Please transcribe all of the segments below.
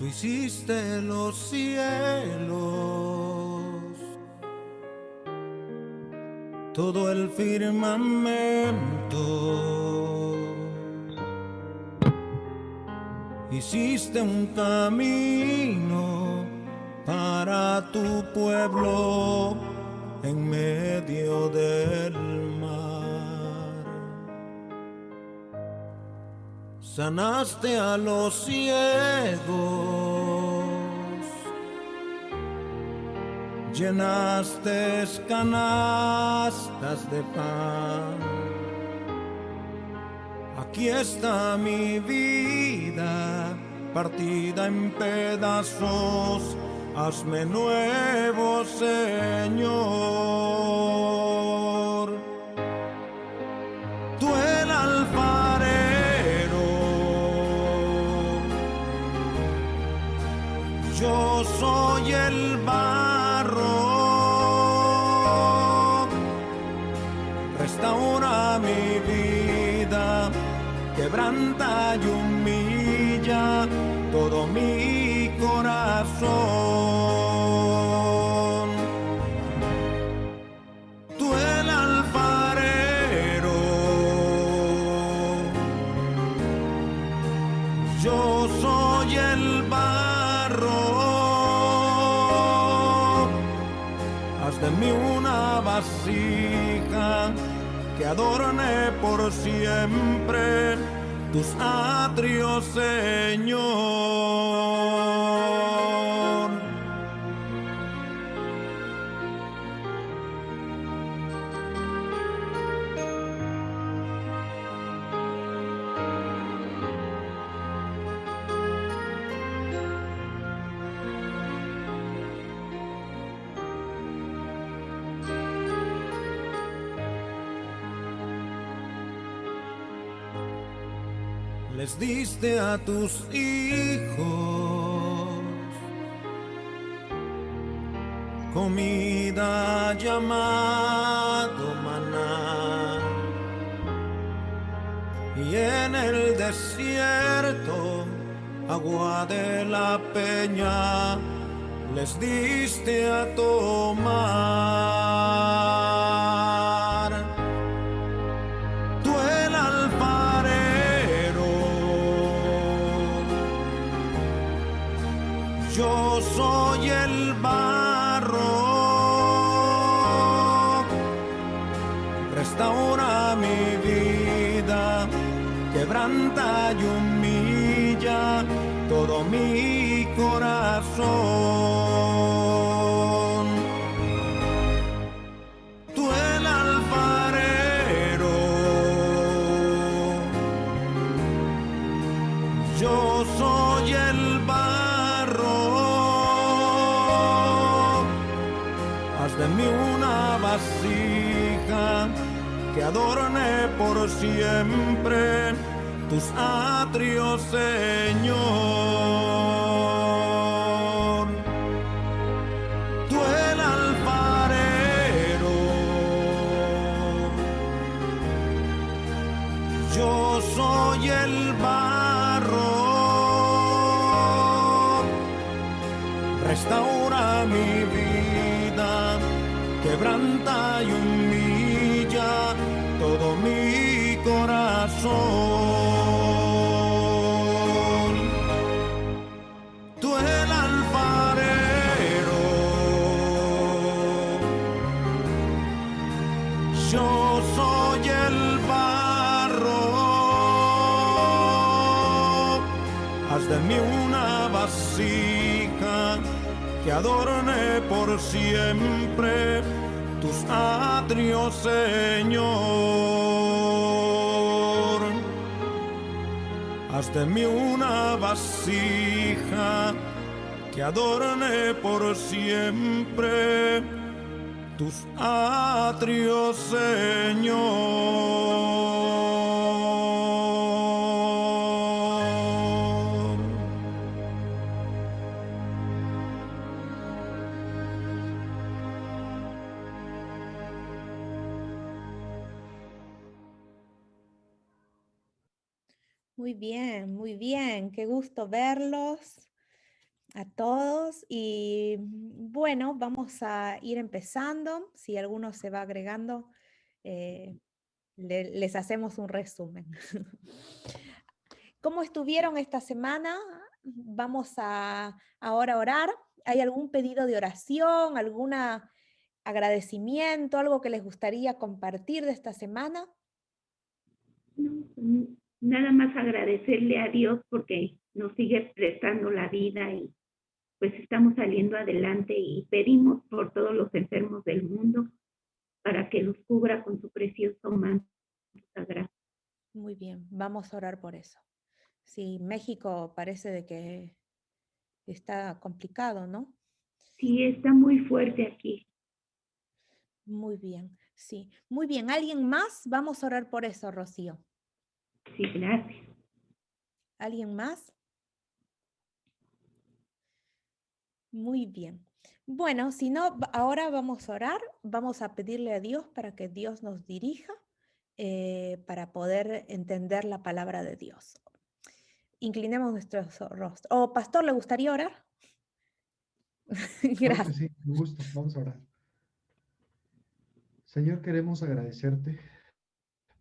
Tú hiciste los cielos, todo el firmamento. Hiciste un camino para tu pueblo en medio del mar. Sanaste a los ciegos, llenaste canastas de pan. Aquí está mi vida, partida en pedazos, hazme nuevo, Señor. Tú el alfarero, yo soy el barro. Restaura mi vida, quebranta y humilla todo mi corazón. Tú el alfarero, yo soy el barro. Haz de mí una vasija que adorne por siempre tus atrios, Señor. Les diste a tus hijos comida llamado maná, y en el desierto agua de la peña les diste a tomar. Tú el alfarero, yo soy el barro. Restaura mi vida, quebranta y humilla todo mi corazón. Tú el alfarero, yo soy el barro. Haz de mí una vasija que adorne por siempre tus atrios, Señor. Tú el alfarero, yo soy el barro. Restaura mi vida, quebranta y humilla todo mi corazón. Tú el alfarero, yo soy el barro. Haz de mí una vasija que adorne por siempre tus atrios, Señor. Haz de mí una vasija que adorne por siempre tus atrios, Señor. Muy bien, qué gusto verlos. a todos y bueno, vamos a ir empezando. Si alguno se va agregando, eh, les hacemos un resumen. ¿Cómo estuvieron esta semana? Vamos a ahora orar. ¿Hay algún pedido de oración, algún agradecimiento, algo que les gustaría compartir de esta semana? No, nada más agradecerle a Dios porque nos sigue prestando la vida y pues estamos saliendo adelante y pedimos por todos los enfermos del mundo para que los cubra con su precioso manto sagrado. Muy bien, vamos a orar por eso. Sí, México parece de que está complicado, ¿no? Sí, está muy fuerte aquí. Muy bien, sí. Muy bien, ¿alguien más? Vamos a orar por eso, Rocío. Sí, gracias. ¿Alguien más? Muy bien. Bueno, si no, ahora vamos a orar, vamos a pedirle a Dios para que Dios nos dirija para poder entender la palabra de Dios. Inclinemos nuestros rostros. Oh, pastor, ¿le gustaría orar? Claro que Gracias. sí, me gusto. Vamos a orar. Señor, queremos agradecerte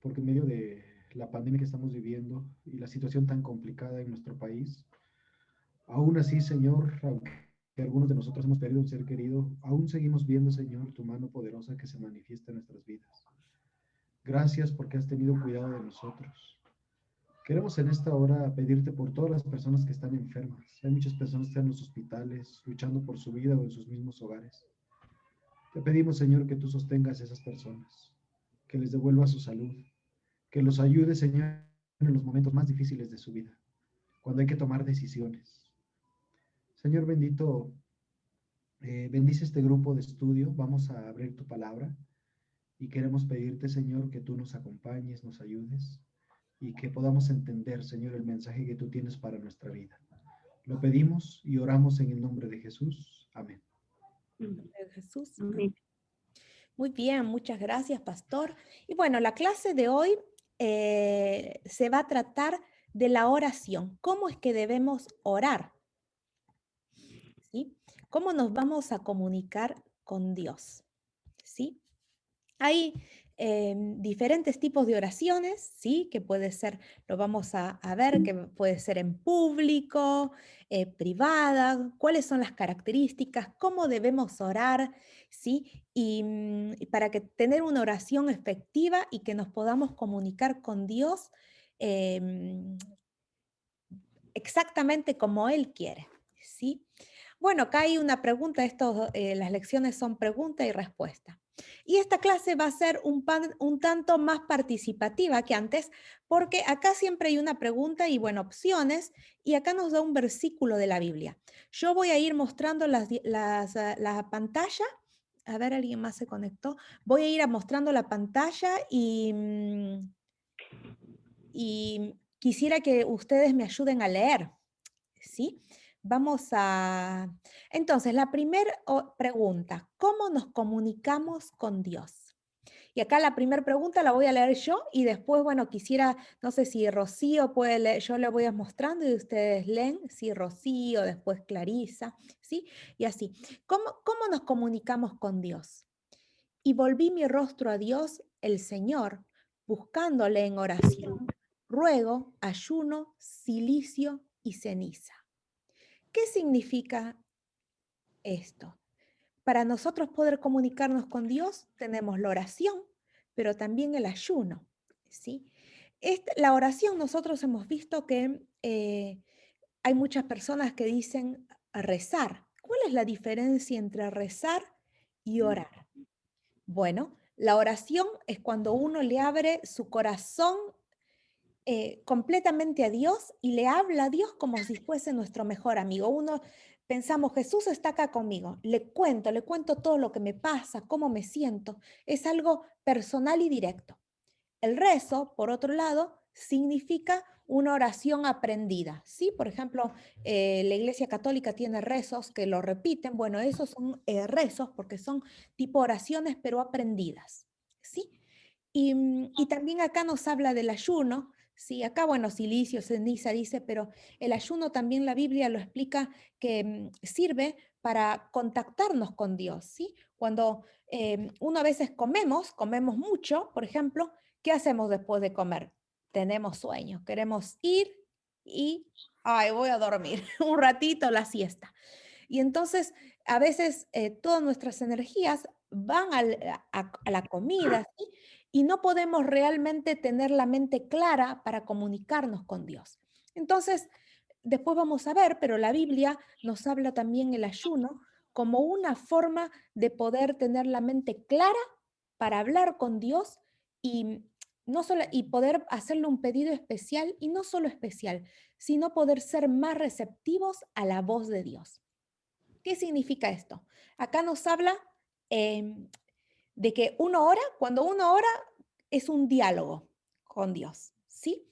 porque en medio de la pandemia que estamos viviendo y la situación tan complicada en nuestro país, aún así, Señor, aunque algunos de nosotros hemos perdido un ser querido, aún seguimos viendo, Señor, tu mano poderosa que se manifiesta en nuestras vidas. Gracias porque has tenido cuidado de nosotros. Queremos en esta hora pedirte por todas las personas que están enfermas. Hay muchas personas que están en los hospitales, luchando por su vida o en sus mismos hogares. Te pedimos, Señor, que tú sostengas a esas personas, que les devuelvas su salud, que los ayude, Señor, en los momentos más difíciles de su vida, cuando hay que tomar decisiones. Señor bendito, bendice este grupo de estudio. Vamos a abrir tu palabra y queremos pedirte, Señor, que tú nos acompañes, nos ayudes y que podamos entender, Señor, el mensaje que tú tienes para nuestra vida. Lo pedimos y oramos en el nombre de Jesús. Amén. Jesús. Amén. Muy bien, muchas gracias, pastor. Y bueno, la clase de hoy se va a tratar de la oración. ¿Cómo es que debemos orar? ¿Sí? ¿Cómo nos vamos a comunicar con Dios? ¿Sí? Hay diferentes tipos de oraciones, ¿sí? Que puede ser, lo vamos a ver, que puede ser en público, privada, cuáles son las características, cómo debemos orar, ¿sí? Y para que tener una oración efectiva y que nos podamos comunicar con Dios exactamente como Él quiere, ¿sí? Bueno, acá hay una pregunta, las lecciones son pregunta y respuesta. Y esta clase va a ser un tanto más participativa que antes, porque acá siempre hay una pregunta y, bueno, opciones, y acá nos da un versículo de la Biblia. Yo voy a ir mostrando la pantalla. A ver, alguien más se conectó. Voy a ir mostrando la pantalla y quisiera que ustedes me ayuden a leer. ¿Sí? Vamos a... Entonces, la primera pregunta, ¿cómo nos comunicamos con Dios? Y acá la primera pregunta la voy a leer yo y después, bueno, quisiera, no sé si Rocío puede leer, yo le voy a mostrando y ustedes leen, sí, Rocío, después Clarisa, ¿sí? Y así. ¿Cómo nos comunicamos con Dios? Y volví mi rostro a Dios, el Señor, buscándole en oración, ruego, ayuno, cilicio y ceniza. ¿Qué significa esto? Para nosotros poder comunicarnos con Dios tenemos la oración, pero también el ayuno, ¿sí? La oración nosotros hemos visto que hay muchas personas que dicen rezar. ¿Cuál es la diferencia entre rezar y orar? Bueno, la oración es cuando uno le abre su corazón completamente a Dios y le habla a Dios como si fuese nuestro mejor amigo. Uno pensamos, Jesús está acá conmigo, le cuento todo lo que me pasa, cómo me siento. Es algo personal y directo. El rezo, por otro lado, significa una oración aprendida, ¿sí? Por ejemplo, la Iglesia Católica tiene rezos que lo repiten. Bueno, esos son rezos porque son tipo oraciones, pero aprendidas, ¿sí? Y también acá nos habla del ayuno, Sí, acá, bueno, silicio, ceniza dice, pero el ayuno también la Biblia lo explica que sirve para contactarnos con Dios, ¿sí? Cuando uno a veces comemos mucho, por ejemplo, ¿qué hacemos después de comer? Tenemos sueño, queremos ir y, ay, voy a dormir un ratito la siesta. Y entonces, a veces todas nuestras energías van a la comida, ¿sí? Y no podemos realmente tener la mente clara para comunicarnos con Dios. Entonces, después vamos a ver, pero la Biblia nos habla también el ayuno como una forma de poder tener la mente clara para hablar con Dios y no solo y poder hacerle un pedido especial y no solo especial, sino poder ser más receptivos a la voz de Dios. ¿Qué significa esto? Acá nos habla em, de que cuando uno ora, es un diálogo con Dios, ¿sí?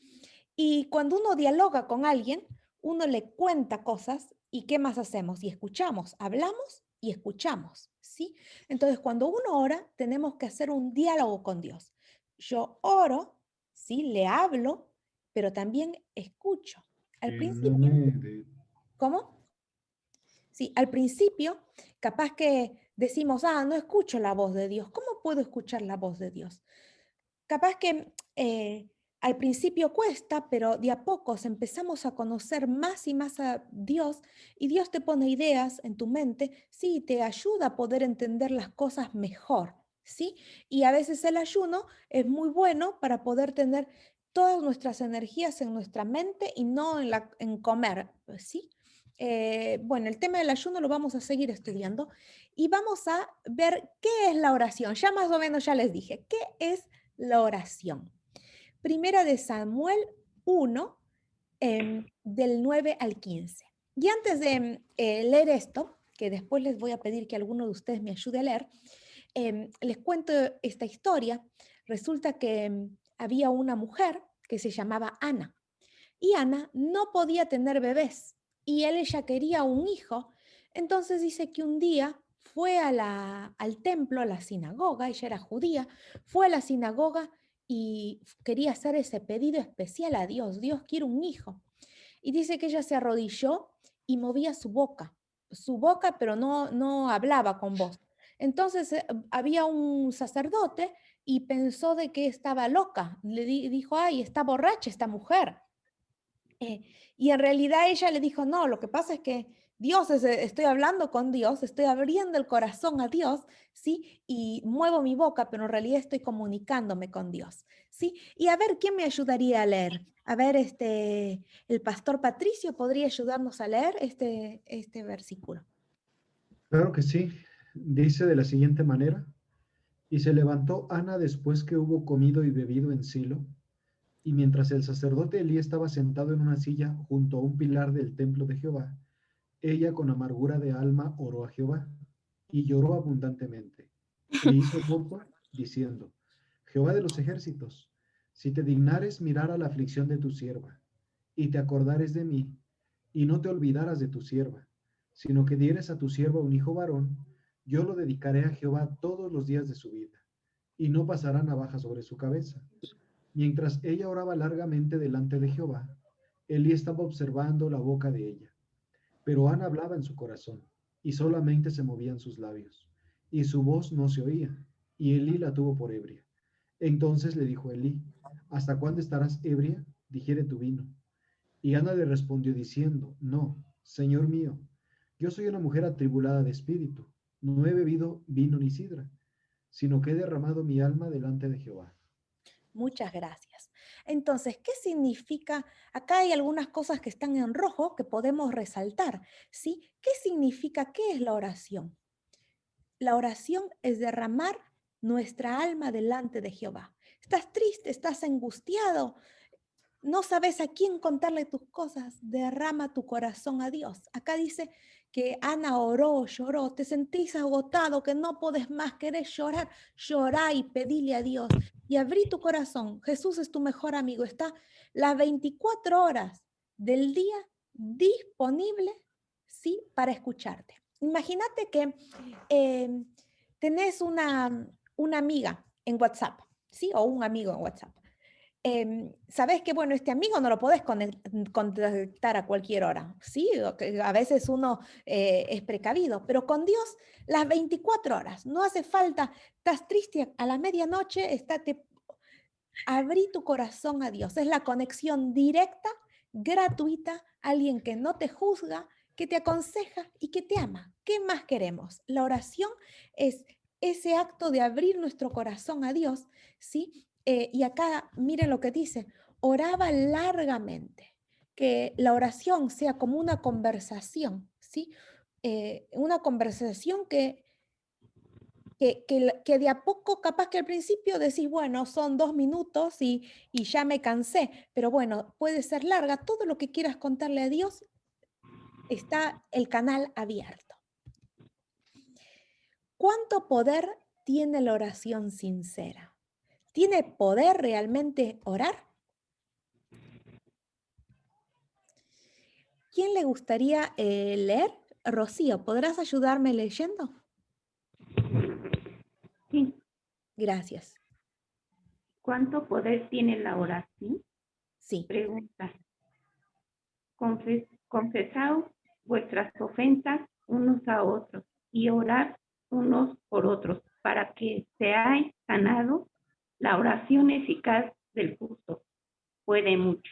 Y cuando uno dialoga con alguien, uno le cuenta cosas y ¿qué más hacemos? Y escuchamos, hablamos y escuchamos, ¿sí? Entonces, cuando uno ora, tenemos que hacer un diálogo con Dios. Yo oro, ¿sí? Le hablo, pero también escucho. Al No principio, me... ¿cómo? Sí, al principio, capaz que decimos, no escucho la voz de Dios. ¿Cómo puedo escuchar la voz de Dios? Capaz que al principio cuesta, pero de a pocos empezamos a conocer más y más a Dios y Dios te pone ideas en tu mente, sí, te ayuda a poder entender las cosas mejor, ¿sí? Y a veces el ayuno es muy bueno para poder tener todas nuestras energías en nuestra mente y no en comer, ¿sí? Bueno, el tema del ayuno lo vamos a seguir estudiando y vamos a ver qué es la oración. Ya más o menos ya les dije, ¿qué es la oración? Primera de Samuel 1, del 9 al 15. Y antes de leer esto, que después les voy a pedir que alguno de ustedes me ayude a leer, les cuento esta historia. Resulta que había una mujer que se llamaba Ana y Ana no podía tener bebés y ella quería un hijo. Entonces dice que un día fue al templo, a la sinagoga, ella era judía, fue a la sinagoga y quería hacer ese pedido especial a Dios. Dios quiere un hijo. Y dice que ella se arrodilló y movía su boca, pero no hablaba con voz. Entonces había un sacerdote y pensó de que estaba loca. Dijo, ay, está borracha esta mujer. Y en realidad ella le dijo, no, lo que pasa es que Dios, estoy hablando con Dios, estoy abriendo el corazón a Dios, ¿sí? Y muevo mi boca, pero en realidad estoy comunicándome con Dios, ¿sí? Y a ver, ¿quién me ayudaría a leer? A ver, el pastor Patricio podría ayudarnos a leer este versículo. Claro que sí. Dice de la siguiente manera, y se levantó Ana después que hubo comido y bebido en Silo, y mientras el sacerdote Elí estaba sentado en una silla junto a un pilar del templo de Jehová, ella con amargura de alma oró a Jehová, y lloró abundantemente, e hizo voto diciendo, Jehová de los ejércitos, si te dignares mirar a la aflicción de tu sierva, y te acordares de mí, y no te olvidaras de tu sierva, sino que dieres a tu sierva un hijo varón, yo lo dedicaré a Jehová todos los días de su vida, y no pasará navaja sobre su cabeza. Mientras ella oraba largamente delante de Jehová, Elí estaba observando la boca de ella. Pero Ana hablaba en su corazón, y solamente se movían sus labios, y su voz no se oía, y Elí la tuvo por ebria. Entonces le dijo Elí, ¿hasta cuándo estarás ebria? Digiere tu vino. Y Ana le respondió diciendo, no, Señor mío, yo soy una mujer atribulada de espíritu, no he bebido vino ni sidra, sino que he derramado mi alma delante de Jehová. Muchas gracias. Entonces, ¿qué significa? Acá hay algunas cosas que están en rojo que podemos resaltar, ¿sí? ¿Qué significa? ¿Qué es la oración? La oración es derramar nuestra alma delante de Jehová. Estás triste, estás angustiado, no sabes a quién contarle tus cosas, derrama tu corazón a Dios. Acá dice que Ana oró, lloró, te sentís agotado, que no podés más, querés llorar, llorá y pedile a Dios. Y abrí tu corazón. Jesús es tu mejor amigo. Está las 24 horas del día disponible, ¿sí? Para escucharte. Imagínate que tenés una amiga en WhatsApp, ¿sí? O un amigo en WhatsApp. sabes que, bueno, este amigo no lo podés contactar a cualquier hora, ¿sí? A veces uno es precavido, pero con Dios las 24 horas, no hace falta, estás triste a la medianoche, abrí tu corazón a Dios, es la conexión directa, gratuita, alguien que no te juzga, que te aconseja y que te ama. ¿Qué más queremos? La oración es ese acto de abrir nuestro corazón a Dios, ¿sí? Y acá, miren lo que dice, oraba largamente, que la oración sea como una conversación, ¿sí? Una conversación que de a poco, capaz que al principio decís, bueno, son 2 minutos y ya me cansé, pero bueno, puede ser larga, todo lo que quieras contarle a Dios, está el canal abierto. ¿Cuánto poder tiene la oración sincera? ¿Tiene poder realmente orar? ¿Quién le gustaría leer? Rocío, ¿podrás ayudarme leyendo? Sí. Gracias. ¿Cuánto poder tiene la oración? Sí. Pregunta. Confesaos vuestras ofensas unos a otros y orad unos por otros para que seáis sanados. La oración eficaz del justo puede mucho.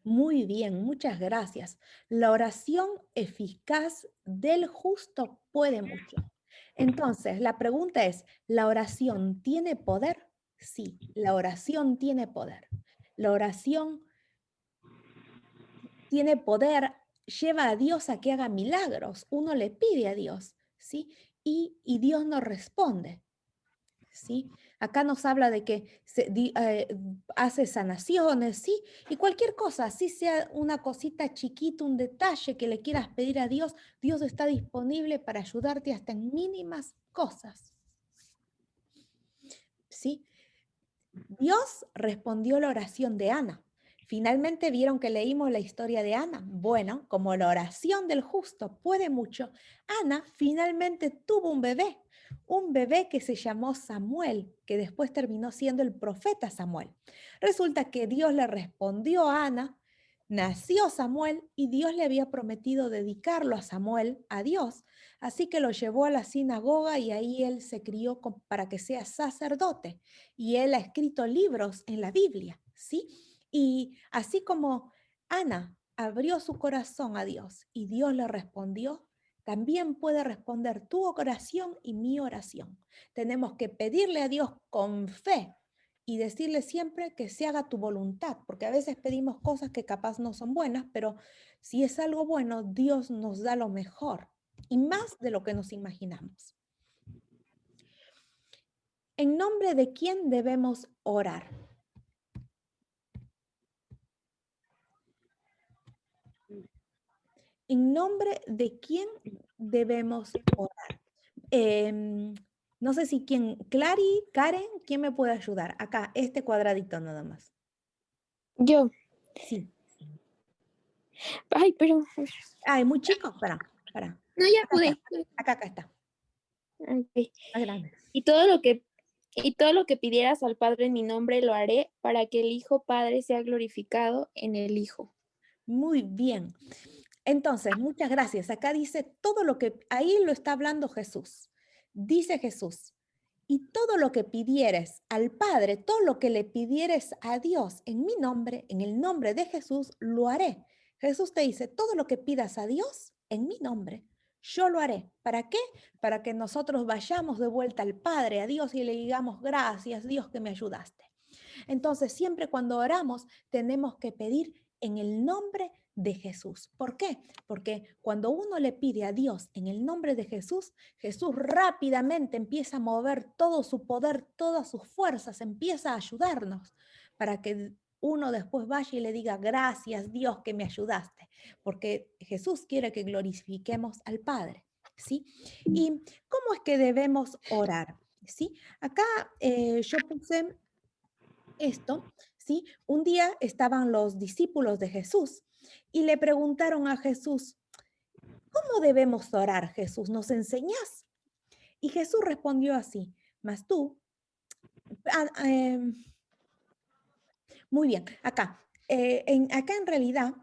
Muy bien, muchas gracias. La oración eficaz del justo puede mucho. Entonces, la pregunta es, ¿la oración tiene poder? Sí, la oración tiene poder. La oración tiene poder, lleva a Dios a que haga milagros. Uno le pide a Dios, ¿sí? Y Dios nos responde. ¿Sí? Acá nos habla de que hace sanaciones, ¿sí? Y cualquier cosa, así sea una cosita chiquita, un detalle que le quieras pedir a Dios, Dios está disponible para ayudarte hasta en mínimas cosas, ¿sí? Dios respondió la oración de Ana. Finalmente vieron que leímos la historia de Ana. Bueno, como la oración del justo puede mucho, Ana finalmente tuvo un bebé que se llamó Samuel, que después terminó siendo el profeta Samuel. Resulta que Dios le respondió a Ana, nació Samuel y Dios le había prometido dedicarlo a Samuel, a Dios. Así que lo llevó a la sinagoga y ahí él se crió para que sea sacerdote y él ha escrito libros en la Biblia, ¿sí? Y así como Ana abrió su corazón a Dios y Dios le respondió, también puede responder tu oración y mi oración. Tenemos que pedirle a Dios con fe y decirle siempre que se haga tu voluntad, porque a veces pedimos cosas que capaz no son buenas, pero si es algo bueno, Dios nos da lo mejor y más de lo que nos imaginamos. ¿En nombre de quién debemos orar? ¿En nombre de quién debemos orar? No sé si Clary, Karen, ¿quién me puede ayudar? Acá, este cuadradito nada más. Yo. Sí. Ay, pero. Ay, muy chico, para. No, ya Acá pude. está. Acá está. Okay. Más grande. Y todo lo que pidieras al Padre en mi nombre lo haré para que el Hijo Padre sea glorificado en el Hijo. Muy bien. Entonces, muchas gracias. Acá dice todo lo que, ahí lo está hablando Jesús. Dice Jesús, y todo lo que pidieres al Padre, todo lo que le pidieres a Dios en mi nombre, en el nombre de Jesús, lo haré. Jesús te dice, todo lo que pidas a Dios en mi nombre, yo lo haré. ¿Para qué? Para que nosotros vayamos de vuelta al Padre, a Dios, y le digamos, gracias Dios que me ayudaste. Entonces, siempre cuando oramos, tenemos que pedir en el nombre de Jesús. ¿Por qué? Porque cuando uno le pide a Dios en el nombre de Jesús, Jesús rápidamente empieza a mover todo su poder, todas sus fuerzas, empieza a ayudarnos para que uno después vaya y le diga, gracias Dios que me ayudaste, porque Jesús quiere que glorifiquemos al Padre, ¿sí? ¿Y cómo es que debemos orar? ¿Sí? Acá yo puse esto, ¿sí? Un día estaban los discípulos de Jesús y le preguntaron a Jesús, ¿cómo debemos orar, Jesús? ¿Nos enseñás? Y Jesús respondió así, mas tú, Muy bien, acá. Acá en realidad,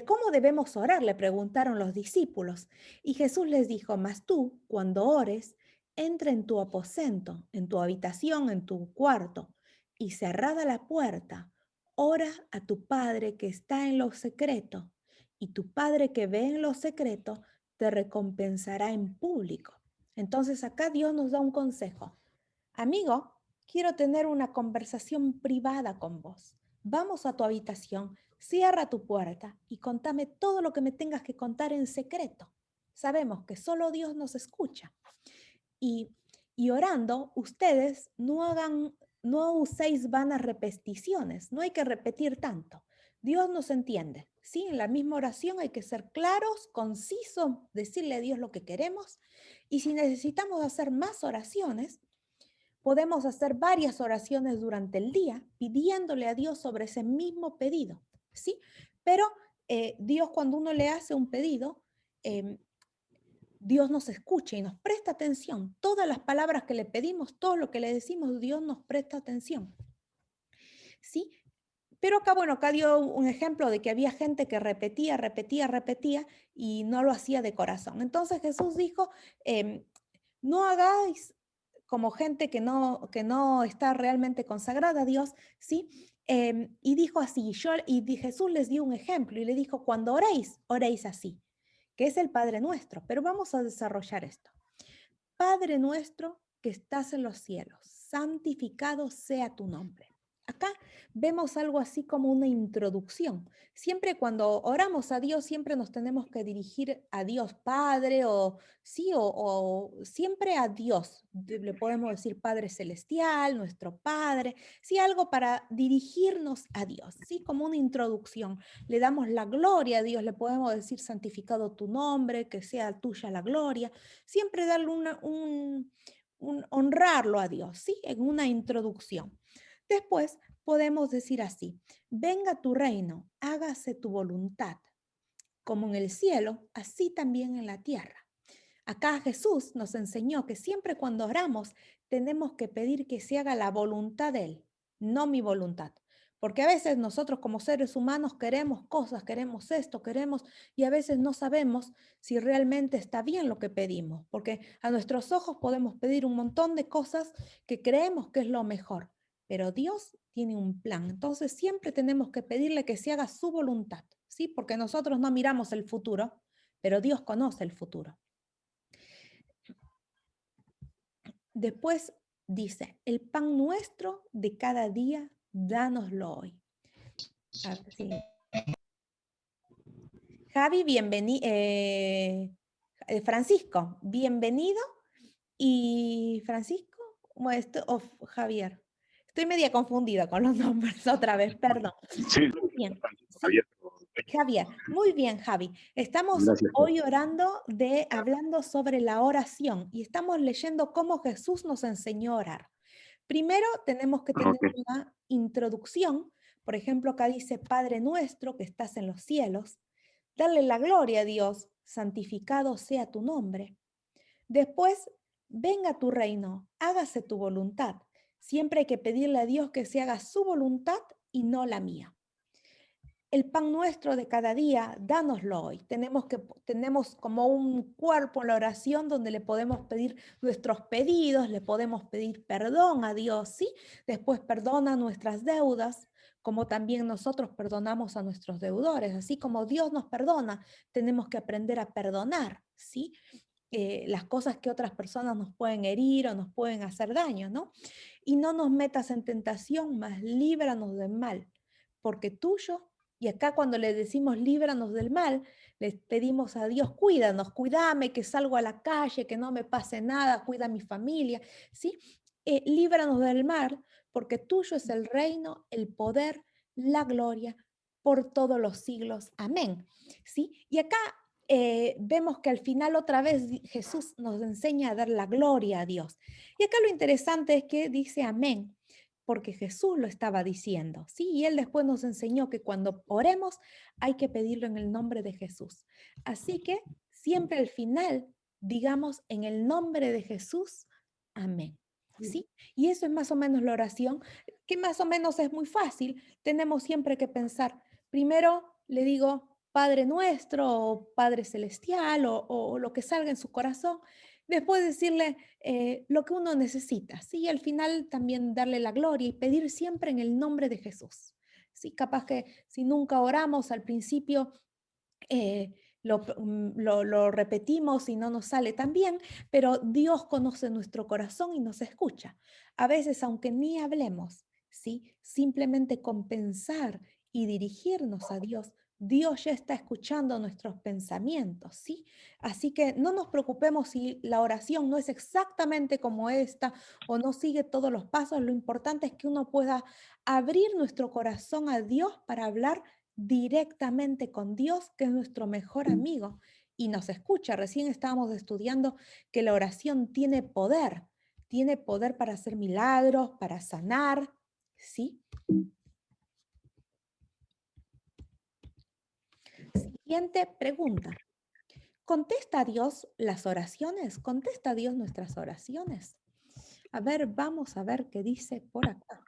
¿cómo debemos orar? Le preguntaron los discípulos. Y Jesús les dijo, mas tú, cuando ores, entra en tu aposento, en tu habitación, en tu cuarto, y cerrada la puerta, ora a tu Padre que está en lo secreto, y tu Padre que ve en lo secreto te recompensará en público. Entonces acá Dios nos da un consejo. Amigo, quiero tener una conversación privada con vos. Vamos a tu habitación, cierra tu puerta y contame todo lo que me tengas que contar en secreto. Sabemos que solo Dios nos escucha. Y, y orando, ustedes no uséis vanas repeticiones, no hay que repetir tanto. Dios nos entiende, ¿sí? En la misma oración hay que ser claros, concisos, decirle a Dios lo que queremos. Y si necesitamos hacer más oraciones, podemos hacer varias oraciones durante el día pidiéndole a Dios sobre ese mismo pedido, ¿sí? Pero Dios, cuando uno le hace un pedido, Dios nos escucha y nos presta atención. Todas las palabras que le pedimos, todo lo que le decimos, Dios nos presta atención, ¿sí? Pero acá, bueno, acá dio un ejemplo de que había gente que repetía y no lo hacía de corazón. Entonces Jesús dijo, no hagáis como gente que no está realmente consagrada a Dios, ¿sí? Y dijo así, Jesús les dio un ejemplo y le dijo, cuando oréis, oréis así, que es el Padre Nuestro. Pero vamos a desarrollar esto. Padre nuestro que estás en los cielos, santificado sea tu nombre. Acá vemos algo así como una introducción. Siempre cuando oramos a Dios, siempre nos tenemos que dirigir a Dios Padre o siempre a Dios. Le podemos decir Padre Celestial, nuestro Padre, sí, algo para dirigirnos a Dios, sí, como una introducción. Le damos la gloria a Dios, le podemos decir santificado tu nombre, que sea tuya la gloria. Siempre darle honrarlo a Dios, sí, en una introducción. Después podemos decir así, venga tu reino, hágase tu voluntad, como en el cielo, así también en la tierra. Acá Jesús nos enseñó que siempre cuando oramos tenemos que pedir que se haga la voluntad de Él, no mi voluntad. Porque a veces nosotros como seres humanos queremos cosas, queremos esto, y a veces no sabemos si realmente está bien lo que pedimos. Porque a nuestros ojos podemos pedir un montón de cosas que creemos que es lo mejor. Pero Dios tiene un plan. Entonces siempre tenemos que pedirle que se haga su voluntad, ¿sí? Porque nosotros no miramos el futuro, pero Dios conoce el futuro. Después dice, el pan nuestro de cada día, dánoslo hoy. A ver, sí. Javi, bienvenido. Francisco, bienvenido. Y Francisco, o Javier. Estoy media confundida con los nombres otra vez, perdón. Sí, Muy bien. Francisco, ¿Sí? Javier. Javier, muy bien, Javi. Estamos Gracias. hoy hablando sobre la oración y estamos leyendo cómo Jesús nos enseñó a orar. Primero tenemos que tener una introducción. Por ejemplo, acá dice, Padre nuestro que estás en los cielos. Darle la gloria a Dios, santificado sea tu nombre. Después, venga tu reino, hágase tu voluntad. Siempre hay que pedirle a Dios que se haga su voluntad y no la mía. El pan nuestro de cada día, dánoslo hoy. Tenemos como un cuerpo en la oración donde le podemos pedir nuestros pedidos, le podemos pedir perdón a Dios, ¿sí? Después perdona nuestras deudas, como también nosotros perdonamos a nuestros deudores. Así como Dios nos perdona, tenemos que aprender a perdonar, ¿sí? Las cosas que otras personas nos pueden herir o nos pueden hacer daño, ¿no? Y no nos metas en tentación, mas líbranos del mal, porque tuyo. Y acá cuando le decimos líbranos del mal, les pedimos a Dios, cuídanos, cuídame, que salgo a la calle, que no me pase nada, cuida a mi familia, ¿sí? Líbranos del mal, porque tuyo es el reino, el poder, la gloria, por todos los siglos. Amén, ¿sí? Y acá vemos que al final otra vez Jesús nos enseña a dar la gloria a Dios. Y acá lo interesante es que dice amén, porque Jesús lo estaba diciendo, ¿sí? Y Él después nos enseñó que cuando oremos hay que pedirlo en el nombre de Jesús. Así que siempre al final digamos en el nombre de Jesús, amén. ¿sí? Y eso es más o menos la oración, que más o menos es muy fácil. Tenemos siempre que pensar, primero le digo Padre nuestro o Padre celestial o lo que salga en su corazón. Después decirle lo que uno necesita, ¿sí? Y al final también darle la gloria y pedir siempre en el nombre de Jesús. Sí, capaz que si nunca oramos al principio, eh, lo repetimos y no nos sale tan bien, pero Dios conoce nuestro corazón y nos escucha. A veces, aunque ni hablemos, ¿sí? Simplemente con pensar y dirigirnos a Dios, Dios ya está escuchando nuestros pensamientos, ¿sí? Así que no nos preocupemos si la oración no es exactamente como esta o no sigue todos los pasos. Lo importante es que uno pueda abrir nuestro corazón a Dios para hablar directamente con Dios, que es nuestro mejor amigo y nos escucha. Recién estábamos estudiando que la oración tiene poder para hacer milagros, para sanar, ¿sí? Siguiente pregunta. ¿Contesta a Dios las oraciones? ¿Contesta a Dios nuestras oraciones? A ver, vamos a ver qué dice por acá.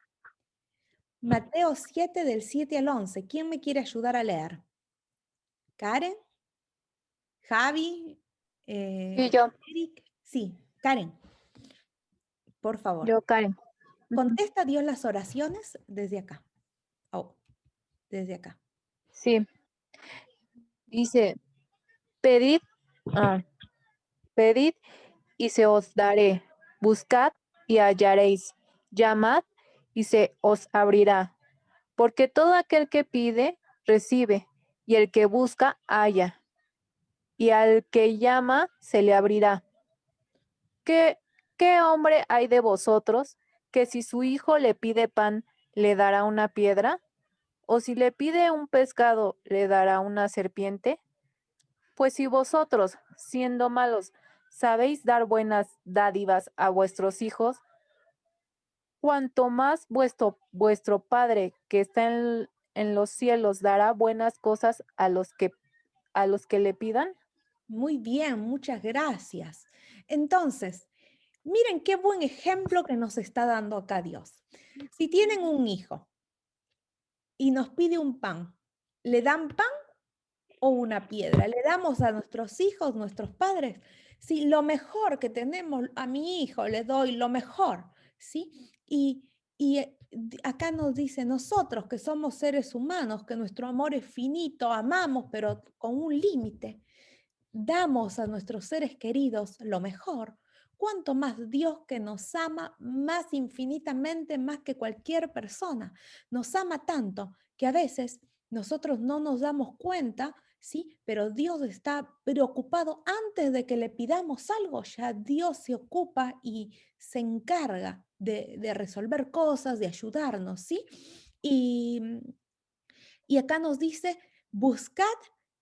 Mateo 7 del 7 al 11. ¿Quién me quiere ayudar a leer? ¿Karen? ¿Javi? Y yo, ¿Eric? Sí, Karen, por favor. yo, Karen. ¿Contesta Dios las oraciones desde acá? Oh, desde acá. Sí, dice, pedid, pedid y se os daré, buscad y hallaréis, llamad y se os abrirá, porque todo aquel que pide, recibe, y el que busca, halla, y al que llama, se le abrirá. ¿Qué, qué hombre hay de vosotros que si su hijo le pide pan, le dará una piedra? ¿O si le pide un pescado, le dará una serpiente? Pues si vosotros, siendo malos, sabéis dar buenas dádivas a vuestros hijos, cuanto más vuestro Padre que está en los cielos dará buenas cosas a los que le pidan. Muy bien, muchas gracias. Entonces, miren qué buen ejemplo que nos está dando acá Dios. Si tienen un hijo y nos pide un pan, ¿le dan pan o una piedra? ¿Le damos a nuestros hijos, nuestros padres? Sí, lo mejor que tenemos, a mi hijo le doy lo mejor, ¿sí? Acá nos dice nosotros que somos seres humanos, que nuestro amor es finito, amamos, pero con un límite. Damos a nuestros seres queridos lo mejor. Cuanto más Dios que nos ama más infinitamente, más que cualquier persona. Nos ama tanto que a veces nosotros no nos damos cuenta, ¿sí? Pero Dios está preocupado antes de que le pidamos algo. Ya Dios se ocupa y se encarga de resolver cosas, de ayudarnos, ¿sí? Y, y acá nos dice, buscad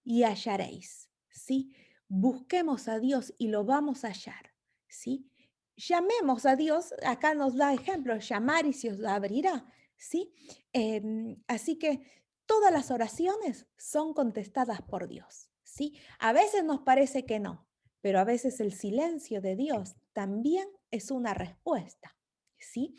y hallaréis, ¿sí? Busquemos a Dios y lo vamos a hallar, ¿sí? Llamemos a Dios, acá nos da ejemplo, llamar y se os abrirá, ¿sí? Así que todas las oraciones son contestadas por Dios, ¿sí? A veces nos parece que no, pero a veces el silencio de Dios también es una respuesta, ¿sí?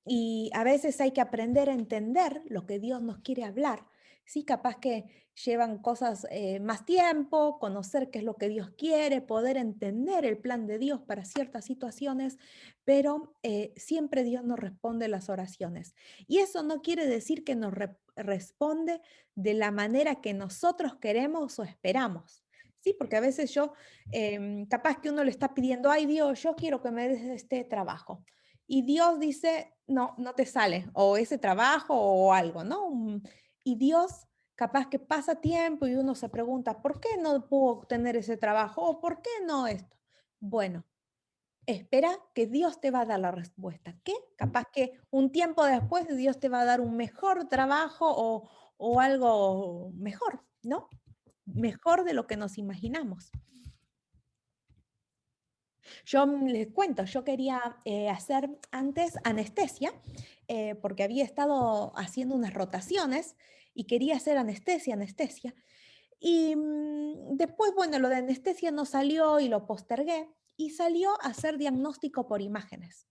Y a veces hay que aprender a entender lo que Dios nos quiere hablar. Sí, capaz que llevan cosas más tiempo, conocer qué es lo que Dios quiere, poder entender el plan de Dios para ciertas situaciones, pero siempre Dios nos responde las oraciones. Y eso no quiere decir que nos responde de la manera que nosotros queremos o esperamos. Sí, porque a veces capaz que uno le está pidiendo, ay Dios, yo quiero que me des este trabajo. Y Dios dice, no, no te sale, o ese trabajo o algo, ¿no? Y Dios capaz que pasa tiempo y uno se pregunta, ¿por qué no puedo obtener ese trabajo? ¿O por qué no esto? Bueno, espera que Dios te va a dar la respuesta. ¿Qué? Capaz que un tiempo después Dios te va a dar un mejor trabajo o algo mejor, ¿no? Mejor de lo que nos imaginamos. Yo les cuento, yo quería hacer antes anestesia, porque había estado haciendo unas rotaciones y quería hacer anestesia. Y después, bueno, lo de anestesia no salió y lo postergué y salió a hacer diagnóstico por imágenes.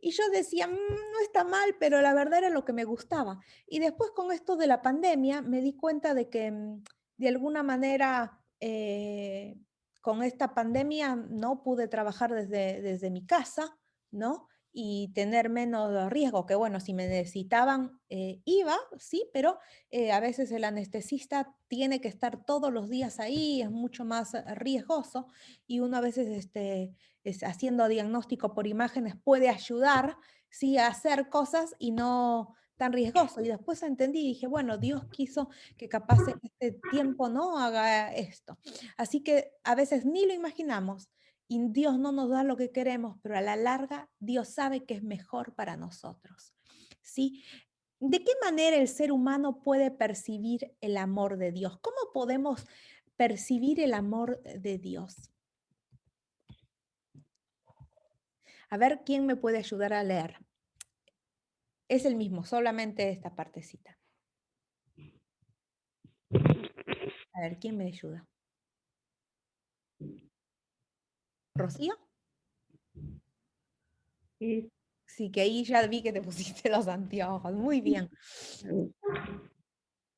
Y yo decía, no está mal, pero la verdad era lo que me gustaba. Y después con esto de la pandemia me di cuenta de que de alguna manera con esta pandemia no pude trabajar desde mi casa, ¿no? Y tener menos riesgo, que bueno, si me necesitaban iba, sí, pero a veces el anestesista tiene que estar todos los días ahí, es mucho más riesgoso y uno a veces haciendo diagnóstico por imágenes puede ayudar, sí, a hacer cosas y no tan riesgoso. Y después entendí y dije, bueno, Dios quiso que capaz en este tiempo no haga esto. Así que a veces ni lo imaginamos y Dios no nos da lo que queremos, pero a la larga Dios sabe que es mejor para nosotros. ¿Sí? ¿De qué manera el ser humano puede percibir el amor de Dios? ¿Cómo podemos percibir el amor de Dios? A ver, ¿quién me puede ayudar a leer? Es el mismo, solamente esta partecita. A ver, ¿quién me ayuda? ¿Rocío? Es, Sí, que ahí ya vi que te pusiste los anteojos. Muy bien.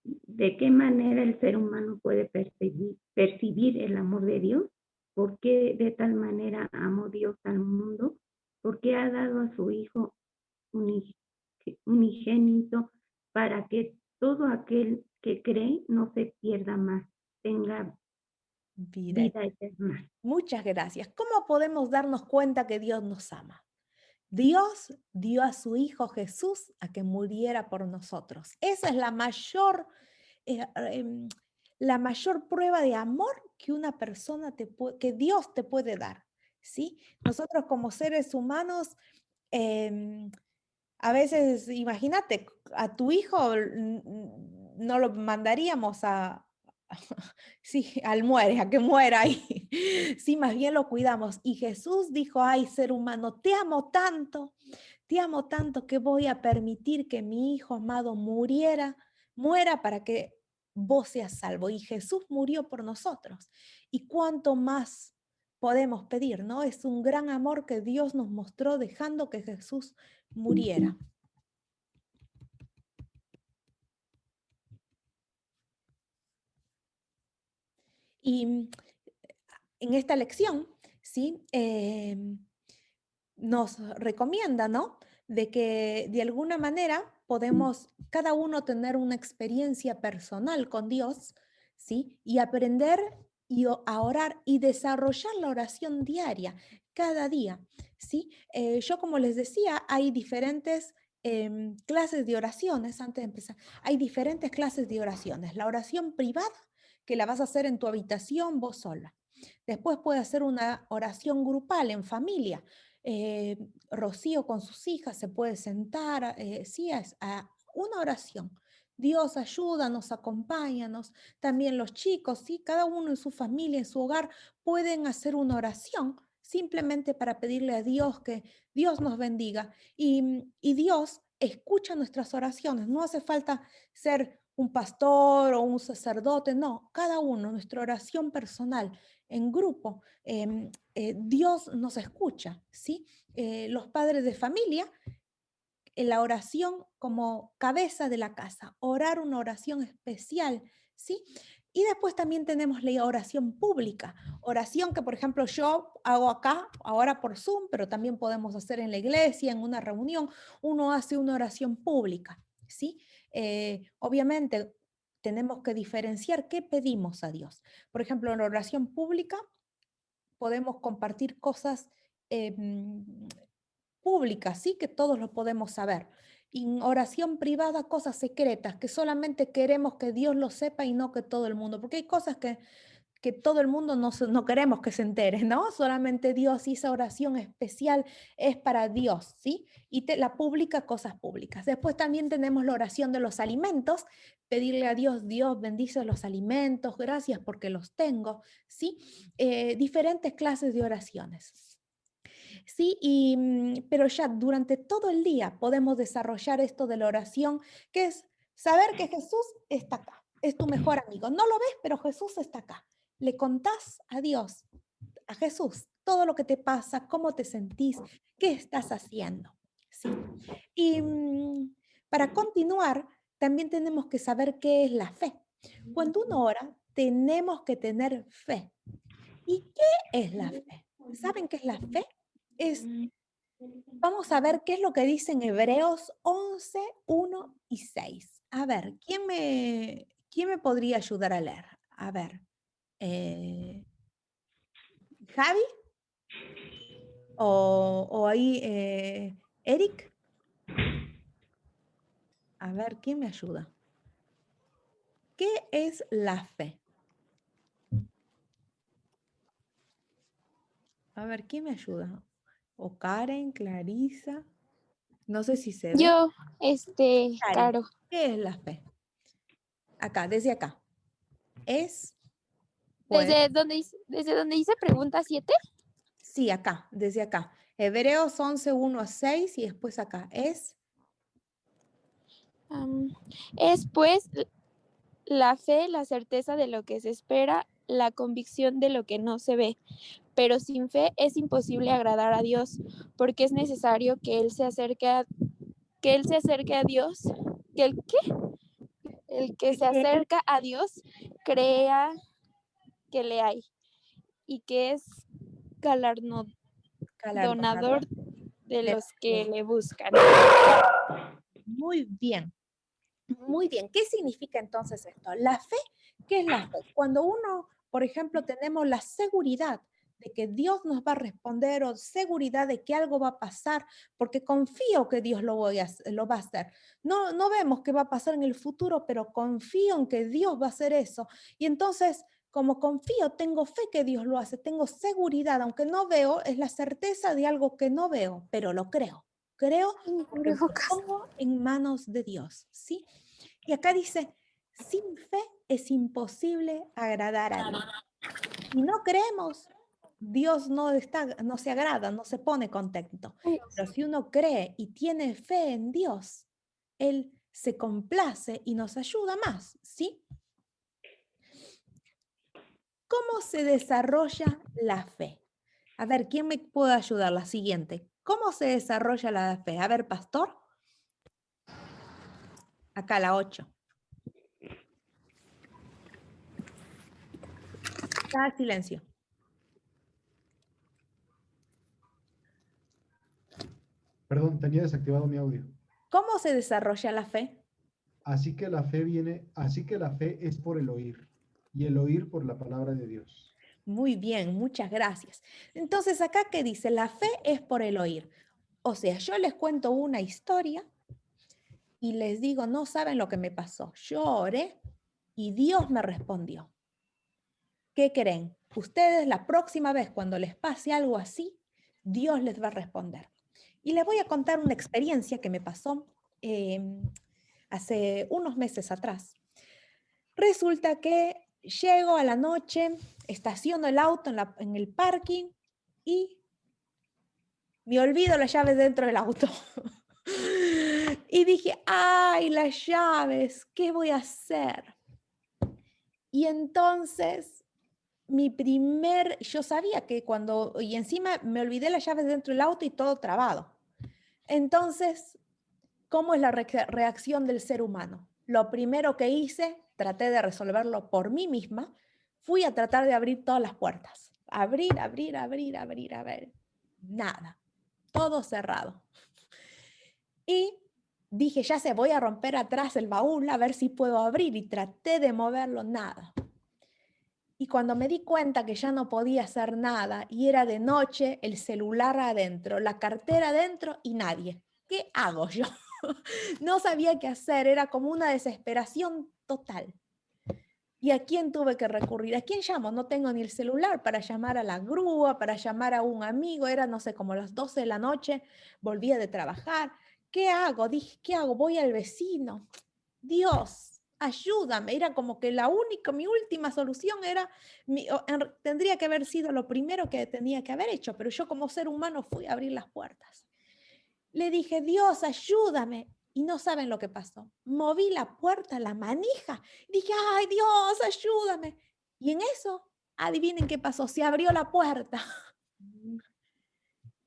¿de qué manera el ser humano puede percibir el amor de Dios? ¿Por qué de tal manera amó Dios al mundo? ¿Por qué ha dado a su Hijo unig- unigénito para que todo aquel que cree no se pierda más, tenga Vida. vida eterna? Muchas gracias. ¿Cómo podemos darnos cuenta que Dios nos ama? Dios dio a su Hijo Jesús a que muriera por nosotros. Esa es eh, em, la mayor prueba de amor que una persona que Dios te puede dar. ¿Sí? Nosotros como seres humanos, em, a veces, imagínate, a tu hijo no lo mandaríamos sí, al muere, a que muera ahí. Sí, más bien lo cuidamos. Y Jesús dijo, ay, ser humano, te amo tanto que voy a permitir que mi hijo amado muera para que vos seas salvo. Y Jesús murió por nosotros. ¿Y cuánto más podemos pedir, no? Es un gran amor que Dios nos mostró dejando que Jesús muriera. Y en esta lección, ¿sí? Nos recomienda, ¿no? De que de alguna manera podemos cada uno tener una experiencia personal con Dios, ¿sí? Y aprender a orar y desarrollar la oración diaria, cada día, ¿sí? Yo como les decía, hay diferentes clases de oraciones, antes de empezar, hay diferentes clases de oraciones. La oración privada, que la vas a hacer en tu habitación vos sola. Después puedes hacer una oración grupal en familia. eh, Rocío con sus hijas se puede sentar, sí, a una oración. Dios ayúdanos, acompáñanos. También los chicos, sí, cada uno en su familia, en su hogar, pueden hacer una oración simplemente para pedirle a Dios que Dios nos bendiga. Y Dios escucha nuestras oraciones. No hace falta ser un pastor o un sacerdote, no, cada uno, nuestra oración personal en grupo. Dios nos escucha, ¿sí? Los padres de familia, en la oración como cabeza de la casa, orar una oración especial, ¿sí? Y después también tenemos la oración pública, oración que por ejemplo yo hago acá, ahora por Zoom, pero también podemos hacer en la iglesia, en una reunión, uno hace una oración pública, ¿sí? Obviamente tenemos que diferenciar qué pedimos a Dios. Por ejemplo, en la oración pública podemos compartir cosas públicas, sí, que todos lo podemos saber. Y en oración privada, cosas secretas, que solamente queremos que Dios lo sepa y no que todo el mundo, porque hay cosas que todo el mundo no queremos que se entere, ¿no? Solamente Dios y esa oración especial es para Dios, ¿sí? Y la pública, cosas públicas. Después también tenemos la oración de los alimentos, pedirle a Dios, Dios bendice los alimentos, gracias porque los tengo, ¿sí? Diferentes clases de oraciones. Sí, pero ya durante todo el día podemos desarrollar esto de la oración, que es saber que Jesús está acá, es tu mejor amigo. No lo ves, pero Jesús está acá. Le contás a Dios, a Jesús, todo lo que te pasa, cómo te sentís, qué estás haciendo. Sí. Y para continuar, también tenemos que saber qué es la fe. Cuando uno ora, tenemos que tener fe. ¿Y qué es la fe? ¿Saben qué es la fe? Vamos a ver qué es lo que dice en Hebreos 11, 1 y 6. A ver, ¿quién me podría ayudar a leer? A ver, ¿Javi? ¿O ahí Eric? A ver, ¿quién me ayuda? ¿Qué es la fe? A ver, ¿quién me ayuda? O Karen, Clarisa. No sé si se ve. Yo, Karen, Caro. ¿qué es la fe? Acá, desde acá. Es, pues, Desde donde dice pregunta 7. sí, acá, desde acá. Hebreos 11, 1 a 6 y después acá. Es pues la fe, la certeza de lo que se espera, la convicción de lo que no se ve. Pero sin fe es imposible agradar a Dios, porque es necesario que Él se acerque a Dios, el que se acerca a Dios crea que le hay y que es galardonador galardonador de de los que le buscan. Muy bien, muy bien. ¿Qué significa entonces esto? La fe, ¿qué es la fe? Cuando uno, por ejemplo, tenemos la seguridad de que Dios nos va a responder o seguridad de que algo va a pasar, porque confío que Dios lo va a hacer. No vemos qué va a pasar en el futuro, pero confío en que Dios va a hacer eso. Y entonces, como confío, tengo fe que Dios lo hace, tengo seguridad, aunque no veo, es la certeza de algo que no veo, pero lo creo. Creo porque me pongo en manos de Dios, ¿sí? Y acá dice, sin fe es imposible agradar a Dios. Y no creemos, Dios no se agrada, no se pone contento. Pero si uno cree y tiene fe en Dios, Él se complace y nos ayuda más, ¿sí? ¿Cómo se desarrolla la fe? A ver, ¿quién me puede ayudar? La siguiente. ¿Cómo se desarrolla la fe? A ver, pastor. Acá la 8. Está silencio. Perdón, tenía desactivado mi audio. ¿Cómo se desarrolla la fe? Así que la fe es por el oír, y el oír por la palabra de Dios. Muy bien, muchas gracias. Entonces, acá que dice, la fe es por el oír. O sea, yo les cuento una historia y les digo, no saben lo que me pasó. Yo oré y Dios me respondió. ¿Qué creen? Ustedes la próxima vez cuando les pase algo así, Dios les va a responder. Y les voy a contar una experiencia que me pasó hace unos meses atrás. Resulta que llego a la noche, estaciono el auto en el parking y me olvido las llaves dentro del auto. Y dije, ay, las llaves, ¿qué voy a hacer? Y entonces, yo sabía que y encima me olvidé las llaves dentro del auto y todo trabado. Entonces, ¿cómo es la reacción del ser humano? Lo primero que hice, traté de resolverlo por mí misma, fui a tratar de abrir todas las puertas. Abrir. Nada. Todo cerrado. Y dije, ya sé, voy a romper atrás el baúl a ver si puedo abrir. Y traté de moverlo, nada. Y cuando me di cuenta que ya no podía hacer nada y era de noche, el celular adentro, la cartera adentro y nadie. ¿Qué hago yo? No sabía qué hacer, era como una desesperación total. ¿Y a quién tuve que recurrir? ¿A quién llamo? No tengo ni el celular para llamar a la grúa, para llamar a un amigo. Era, no sé, como las 12 de la noche, volvía de trabajar. ¿Qué hago? Dije, ¿qué hago? Voy al vecino. Dios, ayúdame. Era como que mi última solución era, tendría que haber sido lo primero que tenía que haber hecho, pero yo como ser humano fui a abrir las puertas. Le dije, Dios, ayúdame. Y no saben lo que pasó. Moví la puerta, la manija. Y dije, ay, Dios, ayúdame. Y en eso, adivinen qué pasó. Se abrió la puerta.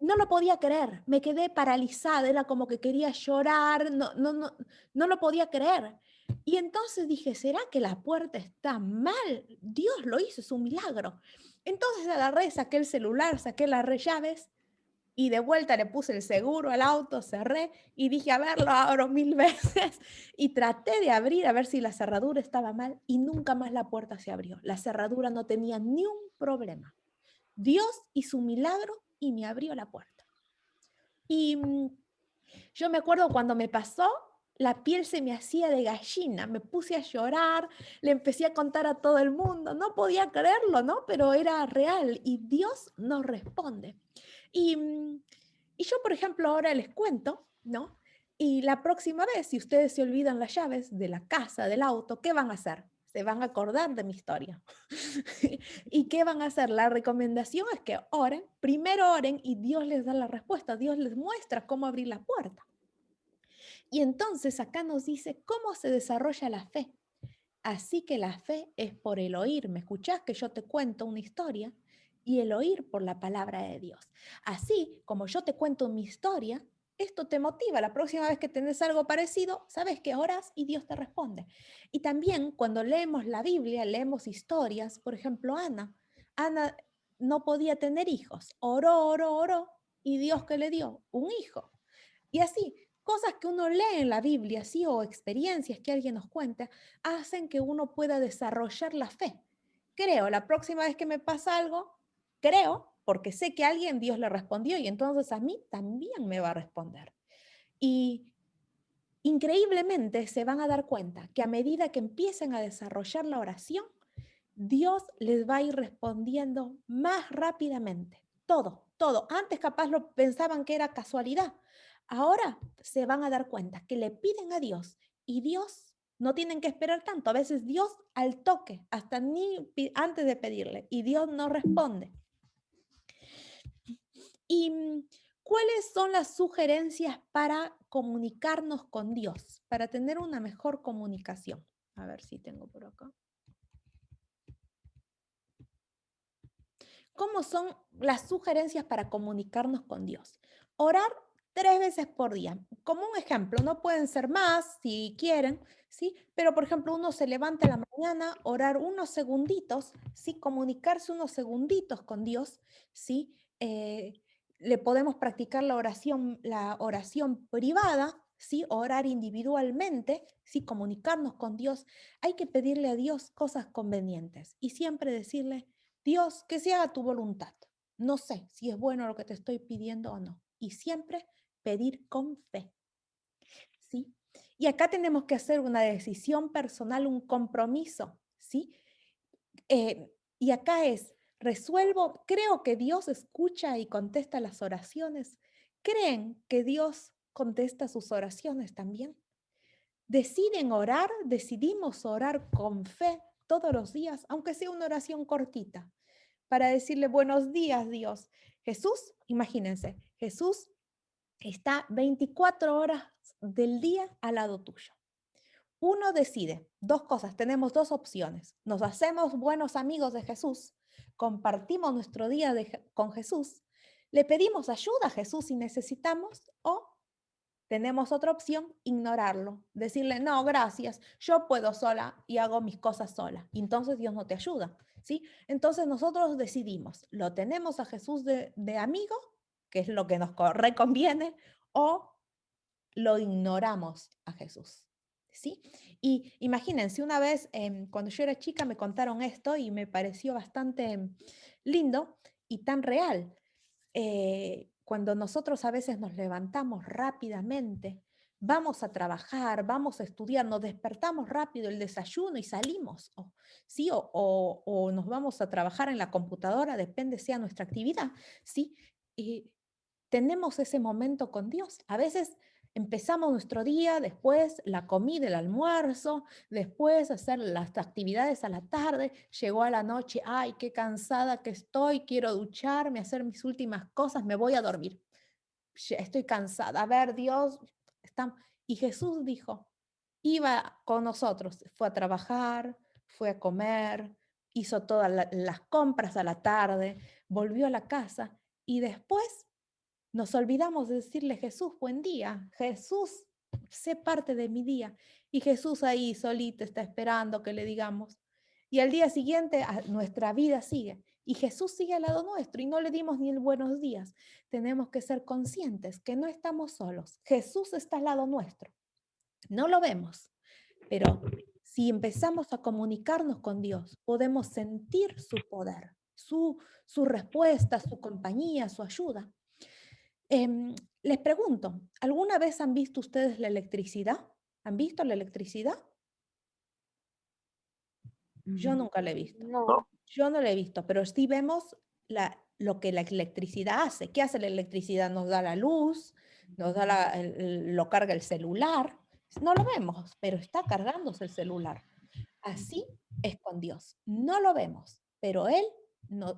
no lo podía creer, me quedé paralizada, era como que quería llorar, no lo podía creer. Y entonces dije, ¿será que la puerta está mal? Dios lo hizo, es un milagro. Entonces agarré, saqué el celular, saqué las llaves y de vuelta le puse el seguro al auto, cerré y dije, a ver, lo abro 1000 veces. Y traté de abrir a ver si la cerradura estaba mal y nunca más la puerta se abrió. La cerradura no tenía ni un problema. Dios hizo un milagro y me abrió la puerta. Y yo me acuerdo cuando me pasó, la piel se me hacía de gallina, me puse a llorar, le empecé a contar a todo el mundo, no podía creerlo, ¿no? Pero era real y Dios nos responde. Y, y yo, por ejemplo, ahora les cuento, ¿no? Y la próxima vez, si ustedes se olvidan las llaves de la casa, del auto, ¿qué van a hacer? Se van a acordar de mi historia. ¿Y qué van a hacer? La recomendación es que oren, primero oren y Dios les da la respuesta, Dios les muestra cómo abrir la puerta. Y entonces acá nos dice cómo se desarrolla la fe. Así que la fe es por el oír. ¿Me escuchás que yo te cuento una historia? Y el oír por la palabra de Dios. Así como yo te cuento mi historia, esto te motiva. La próxima vez que tenés algo parecido, sabes que oras y Dios te responde. Y también cuando leemos la Biblia, leemos historias. Por ejemplo, Ana. Ana no podía tener hijos. Oró, oró, oró. Y Dios que le dio un hijo. Y así, cosas que uno lee en la Biblia, ¿sí? O experiencias que alguien nos cuenta, hacen que uno pueda desarrollar la fe. Creo, la próxima vez que me pasa algo, creo, porque sé que a alguien Dios le respondió y entonces a mí también me va a responder. Y increíblemente se van a dar cuenta que a medida que empiecen a desarrollar la oración, Dios les va a ir respondiendo más rápidamente. Todo, todo. Antes capaz lo pensaban que era casualidad. Ahora se van a dar cuenta que le piden a Dios y Dios no tienen que esperar tanto. A veces Dios al toque, hasta ni antes de pedirle, y Dios no responde. ¿Y cuáles son las sugerencias para comunicarnos con Dios, para tener una mejor comunicación? A ver si tengo por acá. ¿Cómo son las sugerencias para comunicarnos con Dios? Orar 3 veces por día. Como un ejemplo, no pueden ser más si quieren, ¿sí? Pero, por ejemplo, uno se levanta a la mañana, orar unos segunditos, ¿sí? Comunicarse unos segunditos con Dios, ¿sí? Le podemos practicar la oración privada, ¿sí? Orar individualmente, ¿sí? Comunicarnos con Dios. Hay que pedirle a Dios cosas convenientes y siempre decirle, Dios, que se haga tu voluntad. No sé si es bueno lo que te estoy pidiendo o no. Y siempre pedir con fe. ¿Sí? Y acá tenemos que hacer una decisión personal, un compromiso. ¿Sí? Y acá es, resuelvo, creo que Dios escucha y contesta las oraciones. ¿Creen que Dios contesta sus oraciones también? Deciden orar, decidimos orar con fe todos los días, aunque sea una oración cortita, para decirle buenos días, Dios. Jesús, imagínense, Jesús está 24 horas del día al lado tuyo. Uno decide, 2 cosas, tenemos 2 opciones. Nos hacemos buenos amigos de Jesús, compartimos nuestro día con Jesús, le pedimos ayuda a Jesús si necesitamos o tenemos otra opción, ignorarlo, decirle, no, gracias, yo puedo sola y hago mis cosas sola. Y entonces Dios no te ayuda, ¿sí? Entonces nosotros decidimos, lo tenemos a Jesús de amigo, que es lo que nos reconviene, o lo ignoramos a Jesús, ¿sí? Y imagínense, una vez cuando yo era chica me contaron esto y me pareció bastante lindo y tan real. Cuando nosotros a veces nos levantamos rápidamente, vamos a trabajar, vamos a estudiar, nos despertamos rápido el desayuno y salimos, ¿sí? O nos vamos a trabajar en la computadora, depende sea nuestra actividad, ¿sí? Y tenemos ese momento con Dios. A veces empezamos nuestro día, después la comida, el almuerzo, después hacer las actividades a la tarde, llegó a la noche, ay, qué cansada que estoy, quiero ducharme, hacer mis últimas cosas, me voy a dormir. Estoy cansada. A ver, Dios, y Jesús dijo, iba con nosotros, fue a trabajar, fue a comer, hizo todas las compras a la tarde, volvió a la casa y después Nos olvidamos de decirle, Jesús, buen día. Jesús, sé parte de mi día. Y Jesús ahí solito está esperando que le digamos. Y al día siguiente nuestra vida sigue. Y Jesús sigue al lado nuestro y no le dimos ni el buenos días. Tenemos que ser conscientes que no estamos solos. Jesús está al lado nuestro. No lo vemos, pero si empezamos a comunicarnos con Dios, podemos sentir su poder, su respuesta, su compañía, su ayuda. Les pregunto, ¿alguna vez han visto ustedes la electricidad? ¿Han visto la electricidad? Yo nunca la he visto. No. Yo no la he visto, pero sí vemos lo que la electricidad hace. ¿Qué hace la electricidad? Nos da la luz, nos da lo carga el celular. No lo vemos, pero está cargándose el celular. Así es con Dios. No lo vemos, pero Él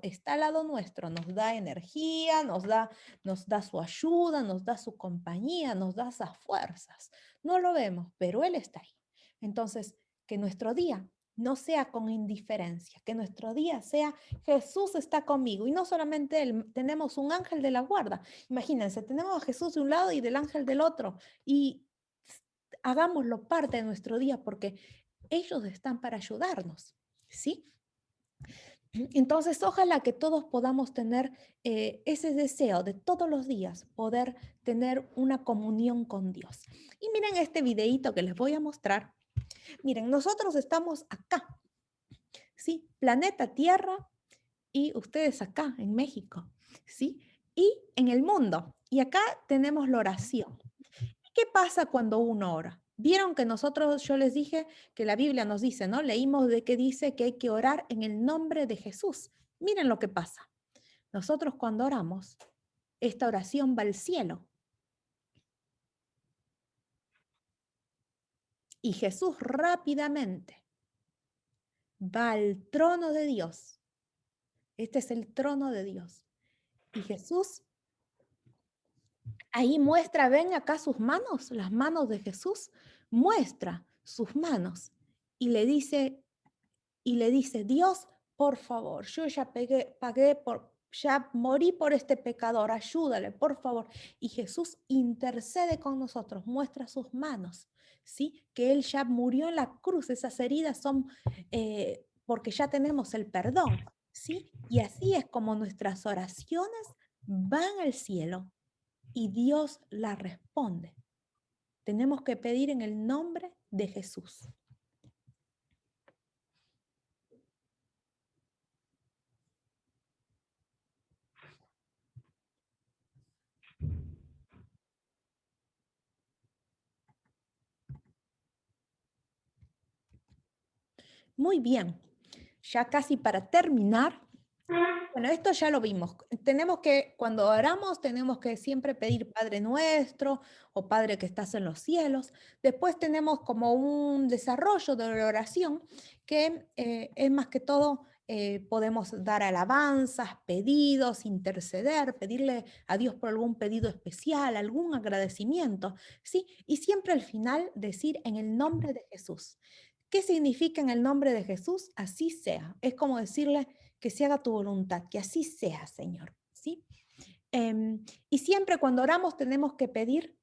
está al lado nuestro, nos da energía, nos da su ayuda, nos da su compañía, nos da esas fuerzas. No lo vemos, pero Él está ahí. Entonces, que nuestro día no sea con indiferencia, que nuestro día sea Jesús está conmigo y no solamente Él, tenemos un ángel de la guarda. Imagínense, tenemos a Jesús de un lado y del ángel del otro y hagámoslo parte de nuestro día porque ellos están para ayudarnos, ¿sí? Entonces, ojalá que todos podamos tener ese deseo de todos los días poder tener una comunión con Dios. Y miren este videíto que les voy a mostrar. Miren, nosotros estamos acá, ¿sí? Planeta Tierra y ustedes acá en México, ¿sí? Y en el mundo. Y acá tenemos la oración. ¿Qué pasa cuando uno ora? Vieron que nosotros, yo les dije que la Biblia nos dice, ¿no? Leímos de que dice que hay que orar en el nombre de Jesús. Miren lo que pasa. Nosotros cuando oramos, esta oración va al cielo. Y Jesús rápidamente va al trono de Dios. Este es el trono de Dios. Y Jesús ahí muestra, ven acá sus manos, las manos de Jesús, muestra sus manos y le dice, Dios, por favor, yo ya ya morí por este pecador, ayúdale, por favor. Y Jesús intercede con nosotros, muestra sus manos, ¿sí? Que Él ya murió en la cruz, esas heridas son porque ya tenemos el perdón, ¿sí? Y así es como nuestras oraciones van al cielo y Dios la responde. Tenemos que pedir en el nombre de Jesús. Muy bien, ya casi para terminar. Bueno, esto ya lo vimos. Tenemos que, cuando oramos, tenemos que siempre pedir Padre nuestro o Padre que estás en los cielos. Después tenemos como un desarrollo de la oración que es más que todo, podemos dar alabanzas, pedidos, interceder, pedirle a Dios por algún pedido especial, algún agradecimiento, ¿sí? Y siempre al final decir en el nombre de Jesús. ¿Qué significa en el nombre de Jesús? Así sea. Es como decirle que se haga tu voluntad, que así sea, Señor, ¿sí? Y siempre cuando oramos tenemos que pedir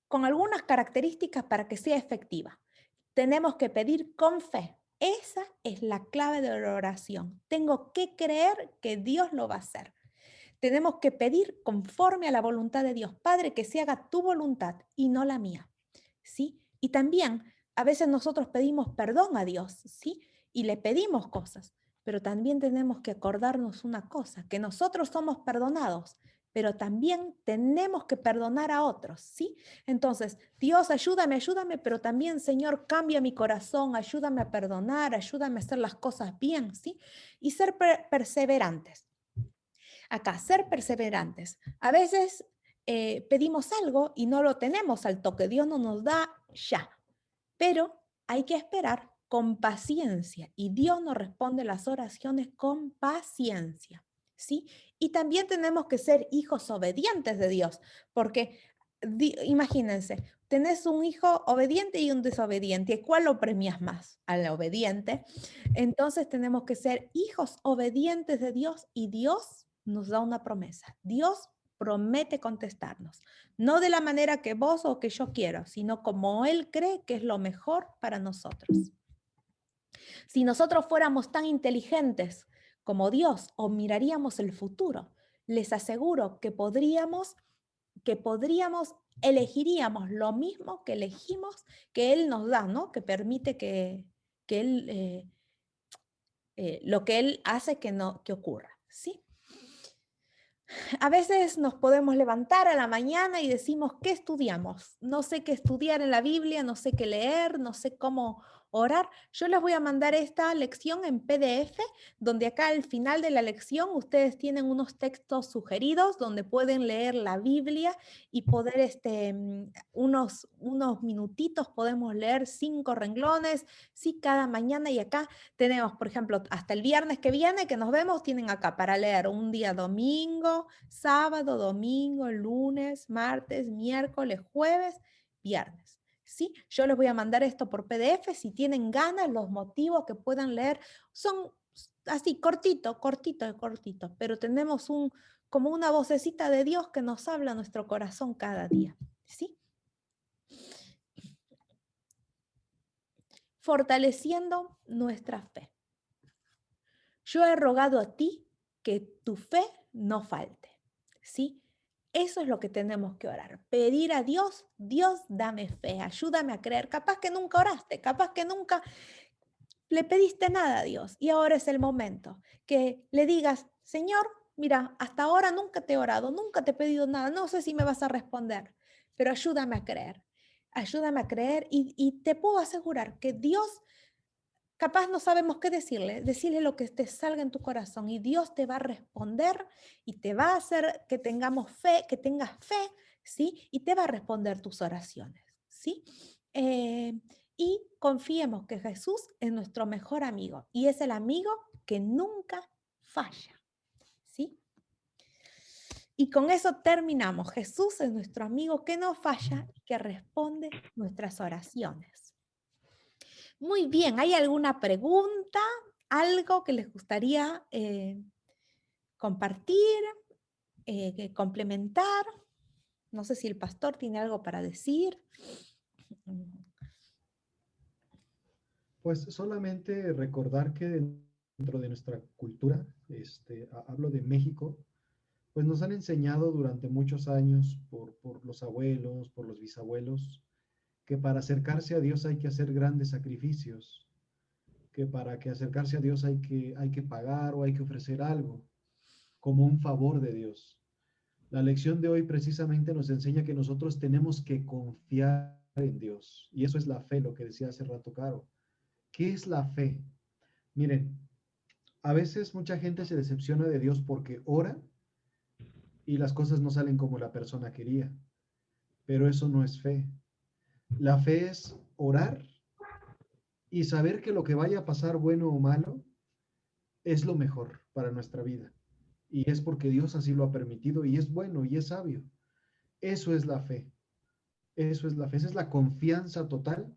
con algunas características para que sea efectiva. Tenemos que pedir con fe. Esa es la clave de la oración. Tengo que creer que Dios lo va a hacer. Tenemos que pedir conforme a la voluntad de Dios. Padre, que se haga tu voluntad y no la mía, ¿sí? Y también a veces nosotros pedimos perdón a Dios, ¿sí? Y le pedimos cosas, pero también tenemos que acordarnos una cosa, que nosotros somos perdonados, pero también tenemos que perdonar a otros, ¿sí? Entonces, Dios, ayúdame, pero también, Señor, cambia mi corazón, ayúdame a perdonar, ayúdame a hacer las cosas bien, ¿sí? Y ser perseverantes. Acá, ser perseverantes. A veces pedimos algo y no lo tenemos al toque, Dios no nos da ya. Pero hay que esperar con paciencia y Dios nos responde las oraciones con paciencia, ¿sí? Y también tenemos que ser hijos obedientes de Dios, porque imagínense, tenés un hijo obediente y un desobediente. ¿Cuál lo premias más? Al obediente. Entonces tenemos que ser hijos obedientes de Dios y Dios nos da una promesa. Dios promete contestarnos. No de la manera que vos o que yo quiero, sino como Él cree que es lo mejor para nosotros. Si nosotros fuéramos tan inteligentes como Dios o miraríamos el futuro, les aseguro que elegiríamos lo mismo que elegimos, que Él nos da, ¿no? Que permite que Él, lo que Él hace que ocurra, ¿sí? A veces nos podemos levantar a la mañana y decimos, ¿qué estudiamos? No sé qué estudiar en la Biblia, no sé qué leer, no sé cómo orar. Yo les voy a mandar esta lección en PDF, donde acá al final de la lección ustedes tienen unos textos sugeridos donde pueden leer la Biblia y poder, unos minutitos podemos leer 5 renglones, sí, cada mañana. Y acá tenemos, por ejemplo, hasta el viernes que viene, que nos vemos, tienen acá para leer un día domingo, sábado, domingo, lunes, martes, miércoles, jueves, viernes. ¿Sí? Yo les voy a mandar esto por PDF, si tienen ganas, los motivos que puedan leer son así, cortito, pero tenemos como una vocecita de Dios que nos habla a nuestro corazón cada día. ¿Sí? Fortaleciendo nuestra fe. Yo he rogado a ti que tu fe no falte, ¿sí? Eso es lo que tenemos que orar. Pedir a Dios, Dios, dame fe, ayúdame a creer. Capaz que nunca oraste, capaz que nunca le pediste nada a Dios y ahora es el momento que le digas, Señor, mira, hasta ahora nunca te he orado, nunca te he pedido nada, no sé si me vas a responder, pero ayúdame a creer. Ayúdame a creer y te puedo asegurar que Dios... Capaz no sabemos qué decirle lo que te salga en tu corazón y Dios te va a responder y te va a hacer que tengamos fe, que tengas fe, ¿sí? Y te va a responder tus oraciones, ¿sí? Y confiemos que Jesús es nuestro mejor amigo y es el amigo que nunca falla, ¿sí? Y con eso terminamos. Jesús es nuestro amigo que no falla y que responde nuestras oraciones. Muy bien, ¿hay alguna pregunta? ¿Algo que les gustaría compartir, complementar? No sé si el pastor tiene algo para decir. Pues solamente recordar que dentro de nuestra cultura, hablo de México, pues nos han enseñado durante muchos años por los abuelos, por los bisabuelos, que para acercarse a Dios hay que hacer grandes sacrificios, que para que acercarse a Dios hay que pagar o hay que ofrecer algo como un favor de Dios. La lección de hoy precisamente nos enseña que nosotros tenemos que confiar en Dios. Y eso es la fe, lo que decía hace rato Caro. ¿Qué es la fe? Miren, a veces mucha gente se decepciona de Dios porque ora y las cosas no salen como la persona quería. Pero eso no es fe. La fe es orar y saber que lo que vaya a pasar, bueno o malo, es lo mejor para nuestra vida. Y es porque Dios así lo ha permitido y es bueno y es sabio. Eso es la fe. Eso es la fe. Esa es la confianza total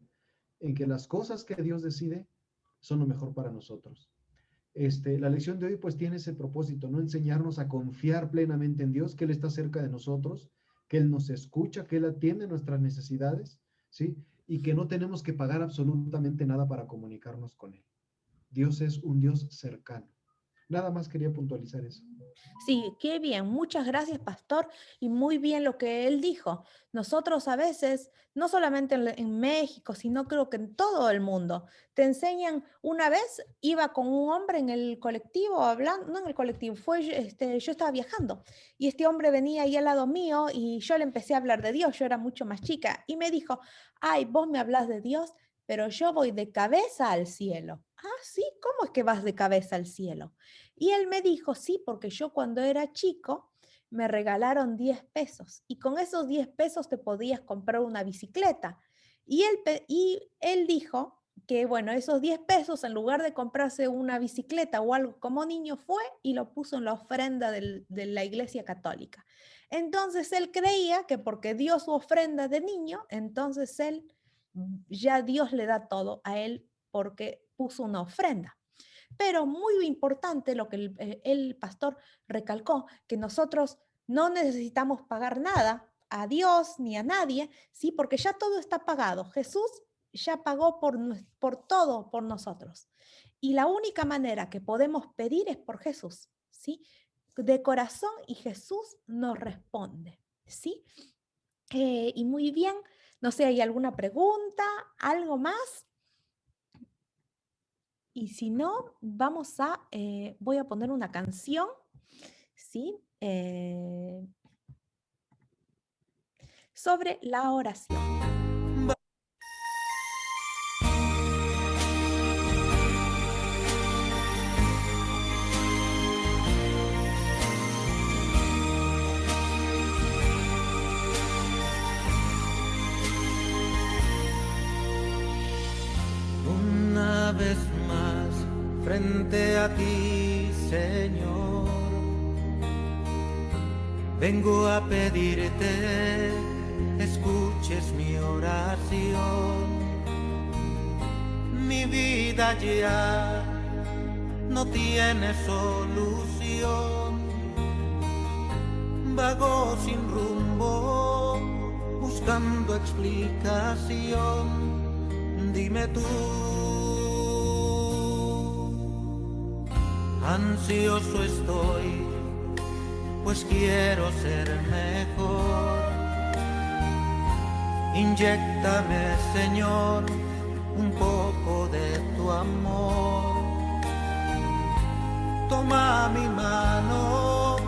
en que las cosas que Dios decide son lo mejor para nosotros. La lección de hoy pues tiene ese propósito, ¿no? Enseñarnos a confiar plenamente en Dios, que Él está cerca de nosotros, que Él nos escucha, que Él atiende nuestras necesidades, ¿sí? Y que no tenemos que pagar absolutamente nada para comunicarnos con Él. Dios es un Dios cercano. Nada más quería puntualizar eso. Sí, qué bien. Muchas gracias, pastor. Y muy bien lo que él dijo. Nosotros a veces, no solamente en México, sino creo que en todo el mundo, te enseñan. Una vez iba con un hombre en el colectivo, hablando, no en el colectivo, yo estaba viajando y este hombre venía ahí al lado mío y yo le empecé a hablar de Dios, yo era mucho más chica y me dijo, ay, vos me hablas de Dios, pero yo voy de cabeza al cielo. Ah, sí, ¿cómo es que vas de cabeza al cielo? Y él me dijo, sí, porque yo cuando era chico me regalaron 10 pesos y con esos 10 pesos te podías comprar una bicicleta. Y él dijo que, bueno, esos 10 pesos en lugar de comprarse una bicicleta o algo como niño fue y lo puso en la ofrenda de la Iglesia Católica. Entonces él creía que porque dio su ofrenda de niño, entonces ya Dios le da todo a él porque puso una ofrenda. Pero muy importante lo que el pastor recalcó, que nosotros No necesitamos pagar nada a Dios ni a nadie, ¿sí? Porque ya todo está pagado. Jesús ya pagó por todo por nosotros. Y la única manera que podemos pedir es por Jesús, ¿sí? De corazón, y Jesús nos responde, ¿sí? Y muy bien, no sé, ¿hay alguna pregunta? ¿Algo más? Y si no, voy a poner una canción, ¿sí? Sobre la oración. Una vez más frente a ti, Señor, vengo a pedirte, escuches mi oración. Mi vida ya no tiene solución, vago sin rumbo, buscando explicación. Dime tú, ansioso estoy, pues quiero ser mejor. Inyéctame, Señor, un poco de tu amor. Toma mi mano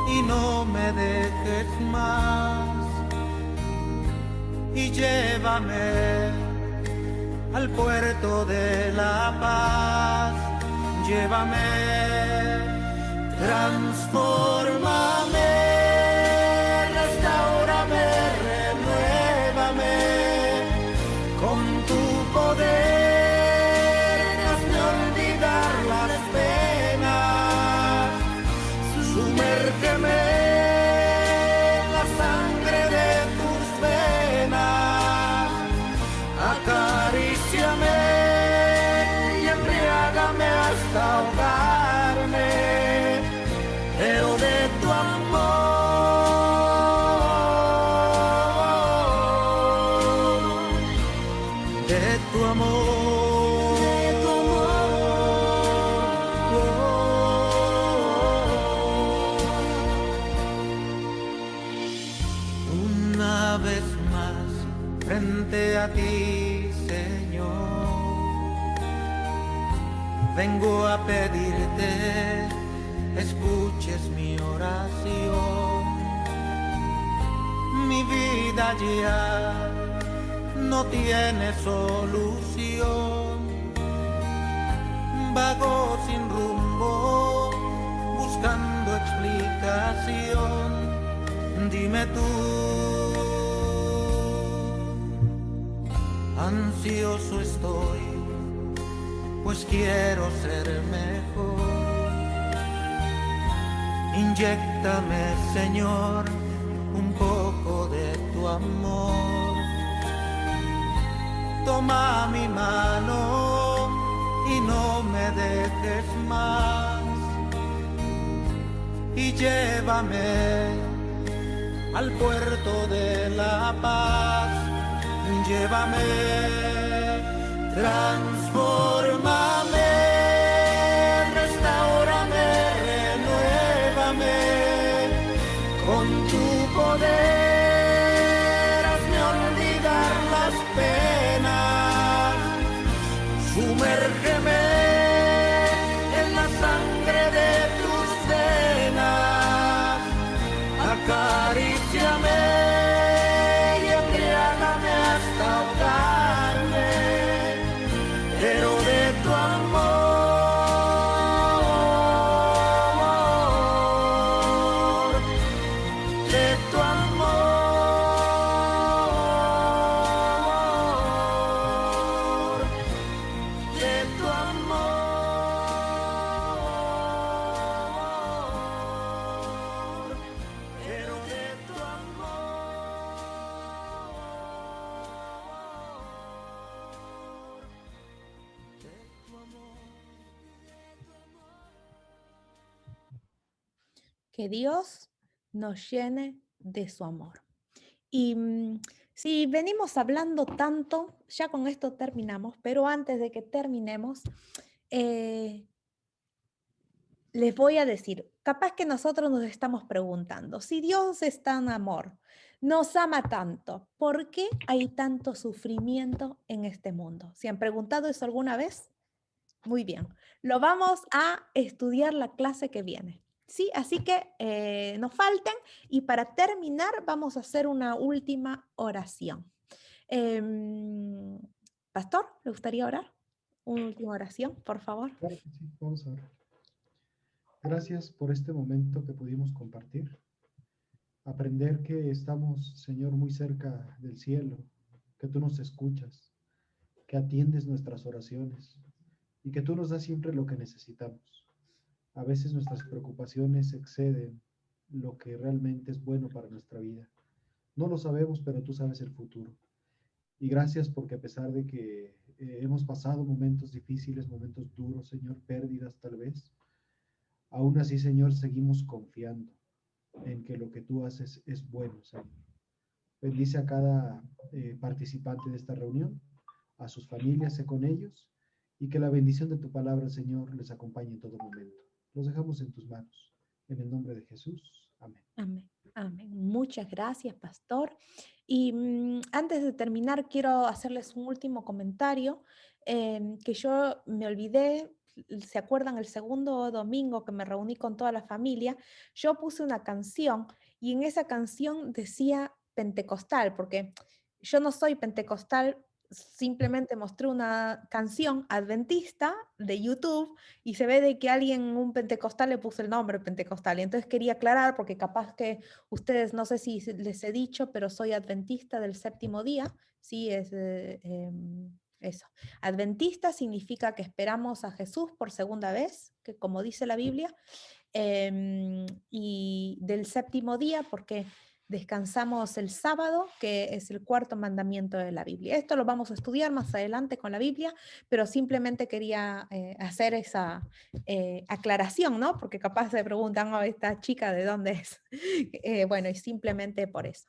y no me dejes más. Y llévame al puerto de la paz, llévame, transfórmame, restáurame, renuévame, con tu poder, hazme olvidar las penas, sumérgeme en la sangre de tus venas, acaríciame y embriágame hasta ahogarme, pero de tu amor, de tu amor, de tu amor. Una vez más frente a ti, vengo a pedirte, escuches mi oración. Mi vida ya no tiene solución, vago sin rumbo, buscando explicación. Dime tú, ansioso estoy, pues quiero ser mejor. Inyéctame, Señor, un poco de tu amor. Toma mi mano y no me dejes más. Y llévame al puerto de la paz. Llévame, transfórmame, restáurame, renuévame, con tu poder, hazme olvidar las penas, sumérgeme en la sangre de tus venas, acaríciame y embriágame hasta ahogarme, pero de tu amor, de tu amor, de tu amor, pero de tu Que Dios nos llene de su amor. Y si venimos hablando tanto, ya con esto terminamos, pero antes de que terminemos, les voy a decir, capaz que nosotros nos estamos preguntando, si Dios es tan amor, nos ama tanto, ¿por qué hay tanto sufrimiento en este mundo? ¿Se han preguntado eso alguna vez? Muy bien, lo vamos a estudiar la clase que viene. Sí, así que no falten y para terminar vamos a hacer una última oración. Pastor, ¿le gustaría orar? Una última oración, por favor. Claro que sí, vamos a orar. Gracias por este momento que pudimos compartir. Aprender que estamos, Señor, muy cerca del cielo, que tú nos escuchas, que atiendes nuestras oraciones y que tú nos das siempre lo que necesitamos. A veces nuestras preocupaciones exceden lo que realmente es bueno para nuestra vida. No lo sabemos, pero tú sabes el futuro. Y gracias porque a pesar de que hemos pasado momentos difíciles, momentos duros, Señor, pérdidas tal vez, aún así, Señor, seguimos confiando en que lo que tú haces es bueno, Señor. Bendice a cada participante de esta reunión, a sus familias, sé con ellos, y que la bendición de tu palabra, Señor, les acompañe en todo momento. Los dejamos en tus manos. En el nombre de Jesús. Amén. Amén. Amén. Muchas gracias, pastor. Y antes de terminar, quiero hacerles un último comentario que yo me olvidé. ¿Se acuerdan el segundo domingo que me reuní con toda la familia? Yo puse una canción y en esa canción decía pentecostal, porque yo no soy pentecostal, simplemente mostré una canción adventista de YouTube y se ve de que alguien, un pentecostal, le puso el nombre pentecostal. Y entonces quería aclarar, porque capaz que ustedes, no sé si les he dicho, pero soy adventista del séptimo día. Sí, es eso. Adventista significa que esperamos a Jesús por segunda vez, que como dice la Biblia, y del séptimo día, porque descansamos el sábado, que es el cuarto mandamiento de la Biblia. Esto lo vamos a estudiar más adelante con la Biblia, pero simplemente quería hacer esa aclaración, ¿no? Porque capaz se preguntan, oh, esta chica, ¿de dónde es? Bueno, y simplemente por eso.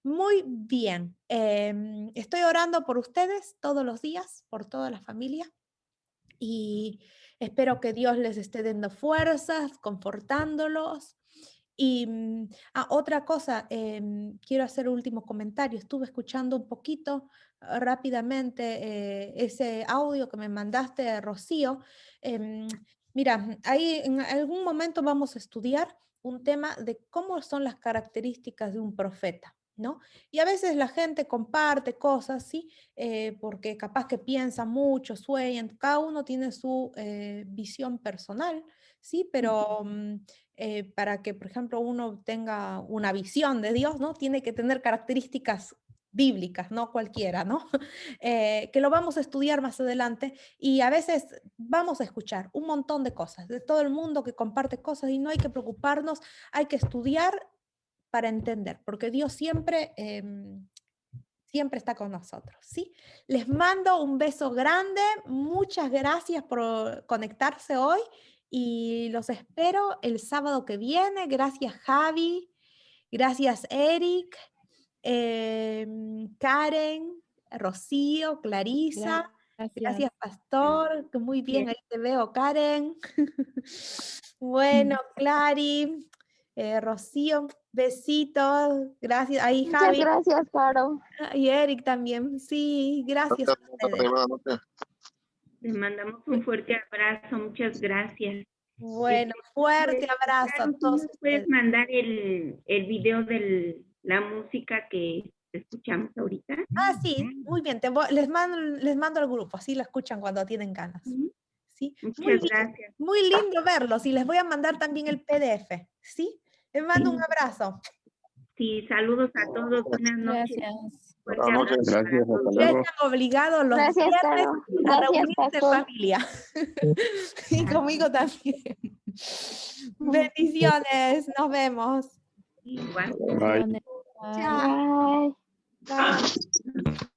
Muy bien. Estoy orando por ustedes todos los días, por toda la familia, y espero que Dios les esté dando fuerzas, confortándolos. Y otra cosa, quiero hacer un último comentario. Estuve escuchando un poquito rápidamente ese audio que me mandaste, Rocío. Mira, ahí en algún momento vamos a estudiar un tema de cómo son las características de un profeta, ¿no? Y a veces la gente comparte cosas, ¿sí? Porque capaz que piensa mucho, sueñan, cada uno tiene su visión personal, ¿sí? Pero para que, por ejemplo, uno tenga una visión de Dios, ¿no? Tiene que tener características bíblicas, no cualquiera, ¿no? Que lo vamos a estudiar más adelante y a veces vamos a escuchar un montón de cosas, de todo el mundo que comparte cosas y no hay que preocuparnos, hay que estudiar para entender, porque Dios siempre... siempre está con nosotros, ¿sí? Les mando un beso grande, muchas gracias por conectarse hoy y los espero el sábado que viene. Gracias Javi, gracias Eric, Karen, Rocío, Clarisa, gracias Pastor, que muy bien, ahí te veo Karen. Bueno, Clary, Rocío, besitos, gracias. Ahí Muchas Javi. gracias, Caro. Y Eric también, sí, gracias a ustedes. Les mandamos un fuerte abrazo, muchas gracias. Bueno, fuerte abrazo a todos ¿Nos puedes ustedes. mandar el video de la música que escuchamos ahorita? Ah, sí, muy bien, les mando al grupo, así lo escuchan cuando tienen ganas. ¿Sí? Muchas gracias. Muy lindo verlos y les voy a mandar también el PDF, ¿sí? Les mando un abrazo. Sí, saludos a todos, buenas noches. Gracias. Fuerte abrazo Gracias, para hasta todos. Ya luego. están obligados los Gracias, viernes Caro. a Gracias, reunirse en Pastor. familia. Y conmigo también. Bendiciones, nos vemos. Igual. Bye. Chao. Bye. Bye.